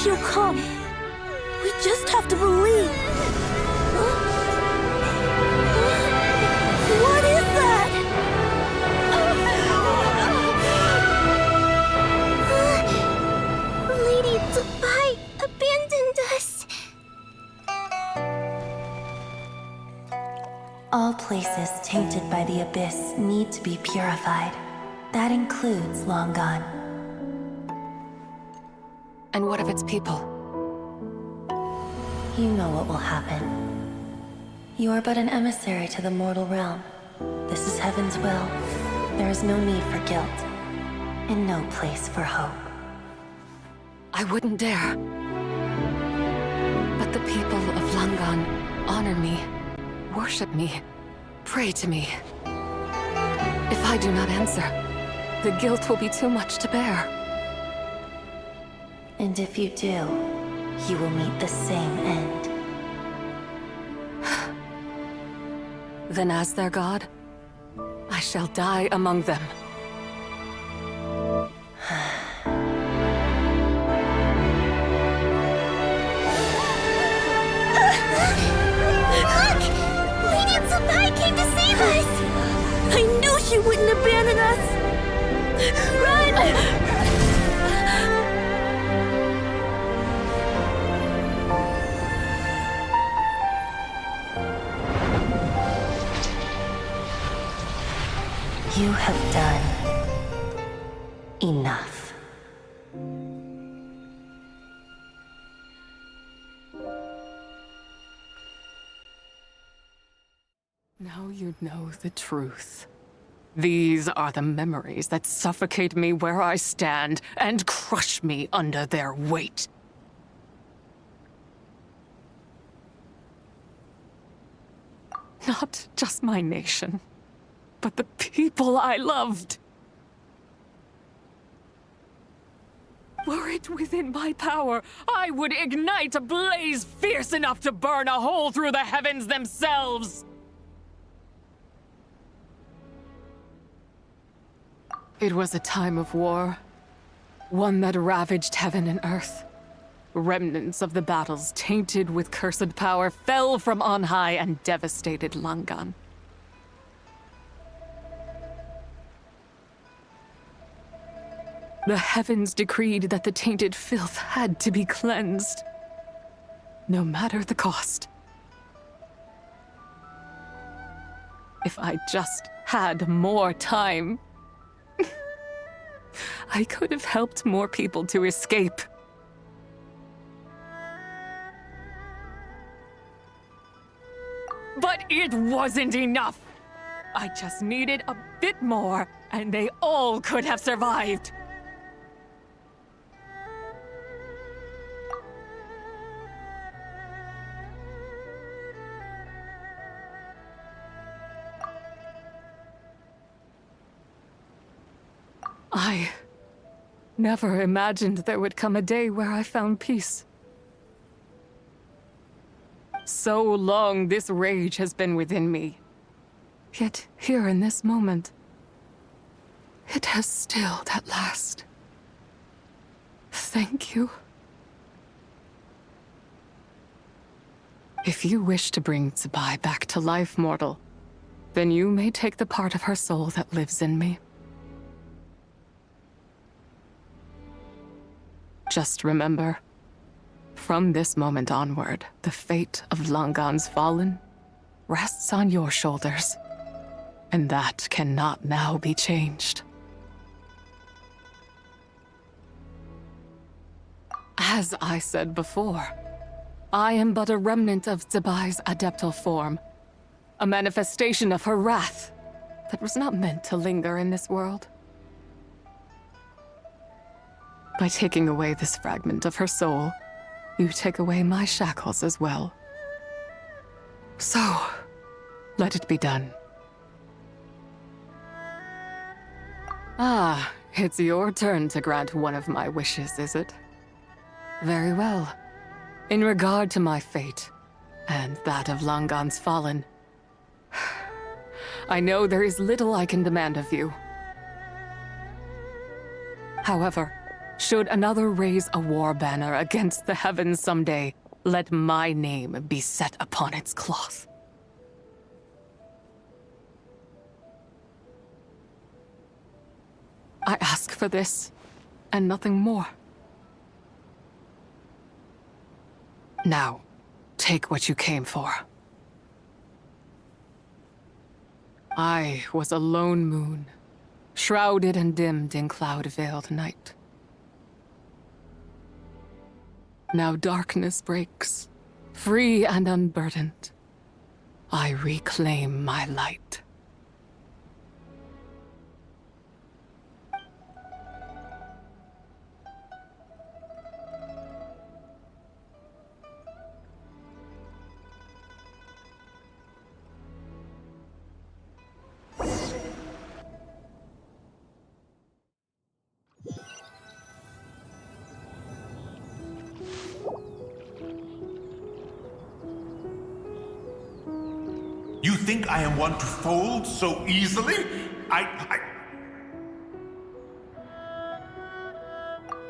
She'll come. We just have to believe. What is that? Lady Dubai abandoned us. All places tainted by the abyss need to be purified. That includes Long Gone. And what of its people? You know what will happen. You are but an emissary to the mortal realm. This is Heaven's will. There is no need for guilt, and no place for hope. I wouldn't dare. But the people of Langan honor me, worship me, pray to me. If I do not answer, the guilt will be too much to bear. And if you do, you will meet the same end. Then as their god, I shall die among them. Look! Lady Tsubai came to save us! I knew she wouldn't abandon us! Run! You have done enough. Now you know the truth. These are the memories that suffocate me where I stand and crush me under their weight. Not just my nation, but the people I loved. Were it within my power, I would ignite a blaze fierce enough to burn a hole through the heavens themselves. It was a time of war, one that ravaged heaven and earth. Remnants of the battles tainted with cursed power fell from on high and devastated Langan. The heavens decreed that the tainted filth had to be cleansed, no matter the cost. If I just had more time, I could have helped more people to escape. But it wasn't enough. I just needed a bit more, and they all could have survived. I never imagined there would come a day where I found peace. So long this rage has been within me. Yet here in this moment, it has stilled at last. Thank you. If you wish to bring Tsubai back to life, mortal, then you may take the part of her soul that lives in me. Just remember, from this moment onward, the fate of Langan's fallen rests on your shoulders, and that cannot now be changed. As I said before, I am but a remnant of Tsubai's adeptal form, a manifestation of her wrath that was not meant to linger in this world. By taking away this fragment of her soul, you take away my shackles as well. So, let it be done. Ah, it's your turn to grant one of my wishes, is it? Very well. In regard to my fate, and that of Langan's fallen, I know there is little I can demand of you. However, Should another raise a war banner against the heavens someday, let my name be set upon its cloth. I ask for this, and nothing more. Now, take what you came for. I was a lone moon, shrouded and dimmed in cloud-veiled night. Now darkness breaks, free and unburdened. I reclaim my light. You think I am one to fold so easily?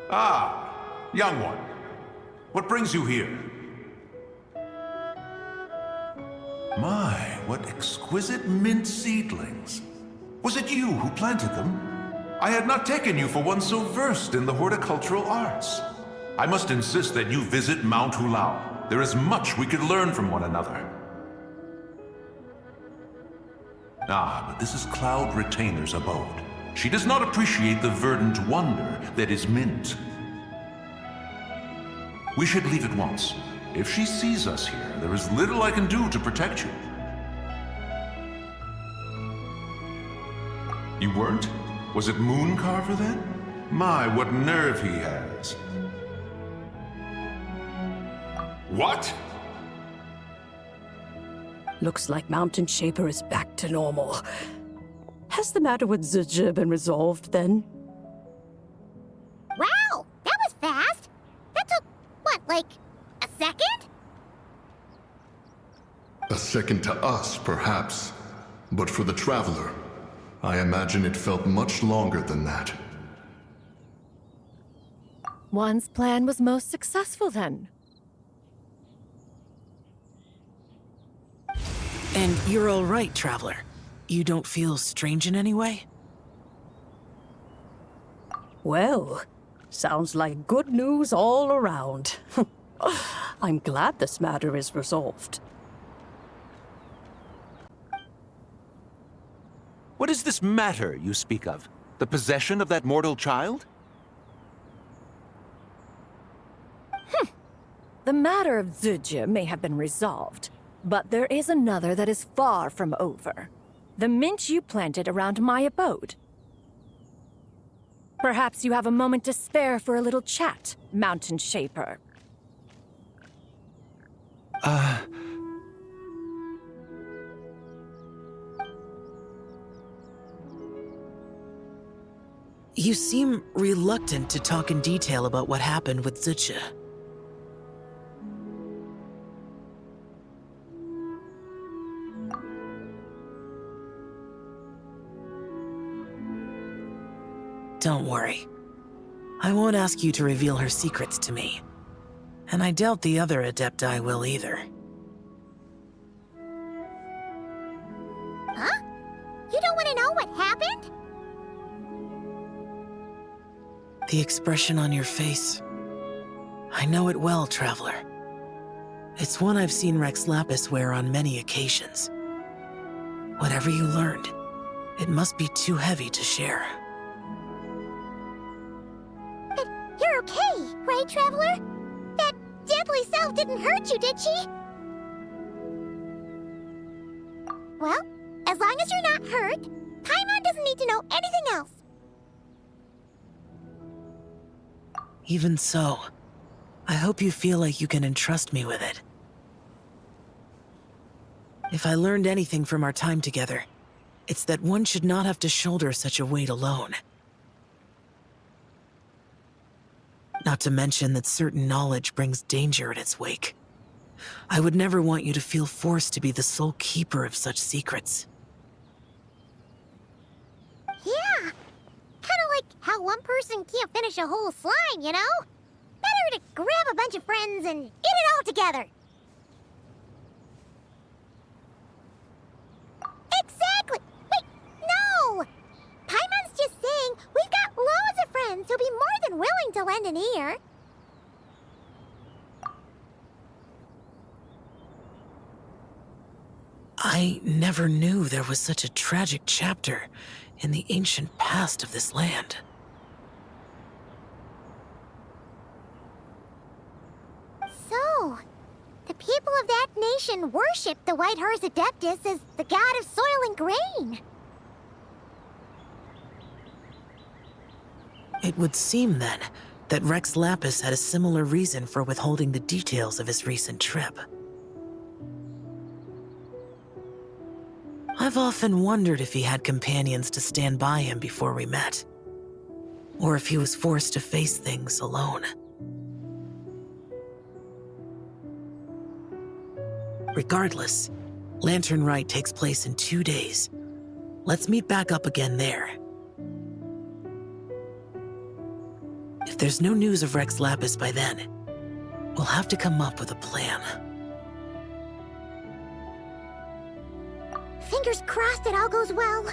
Ah, young one. What brings you here? My, what exquisite mint seedlings. Was it you who planted them? I had not taken you for one so versed in the horticultural arts. I must insist that you visit Mount Hulao. There is much we could learn from one another. Ah, but this is Cloud Retainer's abode. She does not appreciate the verdant wonder that is mint. We should leave at once. If she sees us here, there is little I can do to protect you. You weren't? Was it Mooncarver then? My, what nerve he has. What? Looks like Mountain Shaper is back to normal. Has the matter with Zizhi been resolved, then? Wow, that was fast. That took, what, like, a second? A second to us, perhaps. But for the Traveler, I imagine it felt much longer than that. One's plan was most successful, then. And you're all right, Traveler. You don't feel strange in any way? Well, sounds like good news all around. I'm glad this matter is resolved. What is this matter you speak of? The possession of that mortal child? The matter of Zizhi may have been resolved, but there is another that is far from over. The mint you planted around my abode. Perhaps you have a moment to spare for a little chat, Mountain Shaper. You seem reluctant to talk in detail about what happened with Zizhi. Don't worry. I won't ask you to reveal her secrets to me. And I doubt the other Adepti will either. Huh? You don't want to know what happened? The expression on your face. I know it well, Traveler. It's one I've seen Rex Lapis wear on many occasions. Whatever you learned, it must be too heavy to share. But you're okay, right, Traveler? That deadly self didn't hurt you, did she? Well, as long as you're not hurt, Paimon doesn't need to know anything else. Even so, I hope you feel like you can entrust me with it. If I learned anything from our time together, it's that one should not have to shoulder such a weight alone. Not to mention that certain knowledge brings danger in its wake. I would never want you to feel forced to be the sole keeper of such secrets. Yeah, kind of like how how one person can't finish a whole slime, you know? Better to grab a bunch of friends and eat it all together. Exactly! Wait, no! Paimon's just saying we've got loads of friends who'll be more than willing to lend an ear. I never knew there was such a tragic chapter in the ancient past of this land. So, the people of that nation worship the White Horse Adeptus as the god of soil and grain. It would seem, then, that Rex Lapis had a similar reason for withholding the details of his recent trip. I've often wondered if he had companions to stand by him before we met, or if he was forced to face things alone. Regardless, Lantern Rite takes place in 2 days. Let's meet back up again there. If there's no news of Rex Lapis by then, we'll have to come up with a plan. Fingers crossed it all goes well.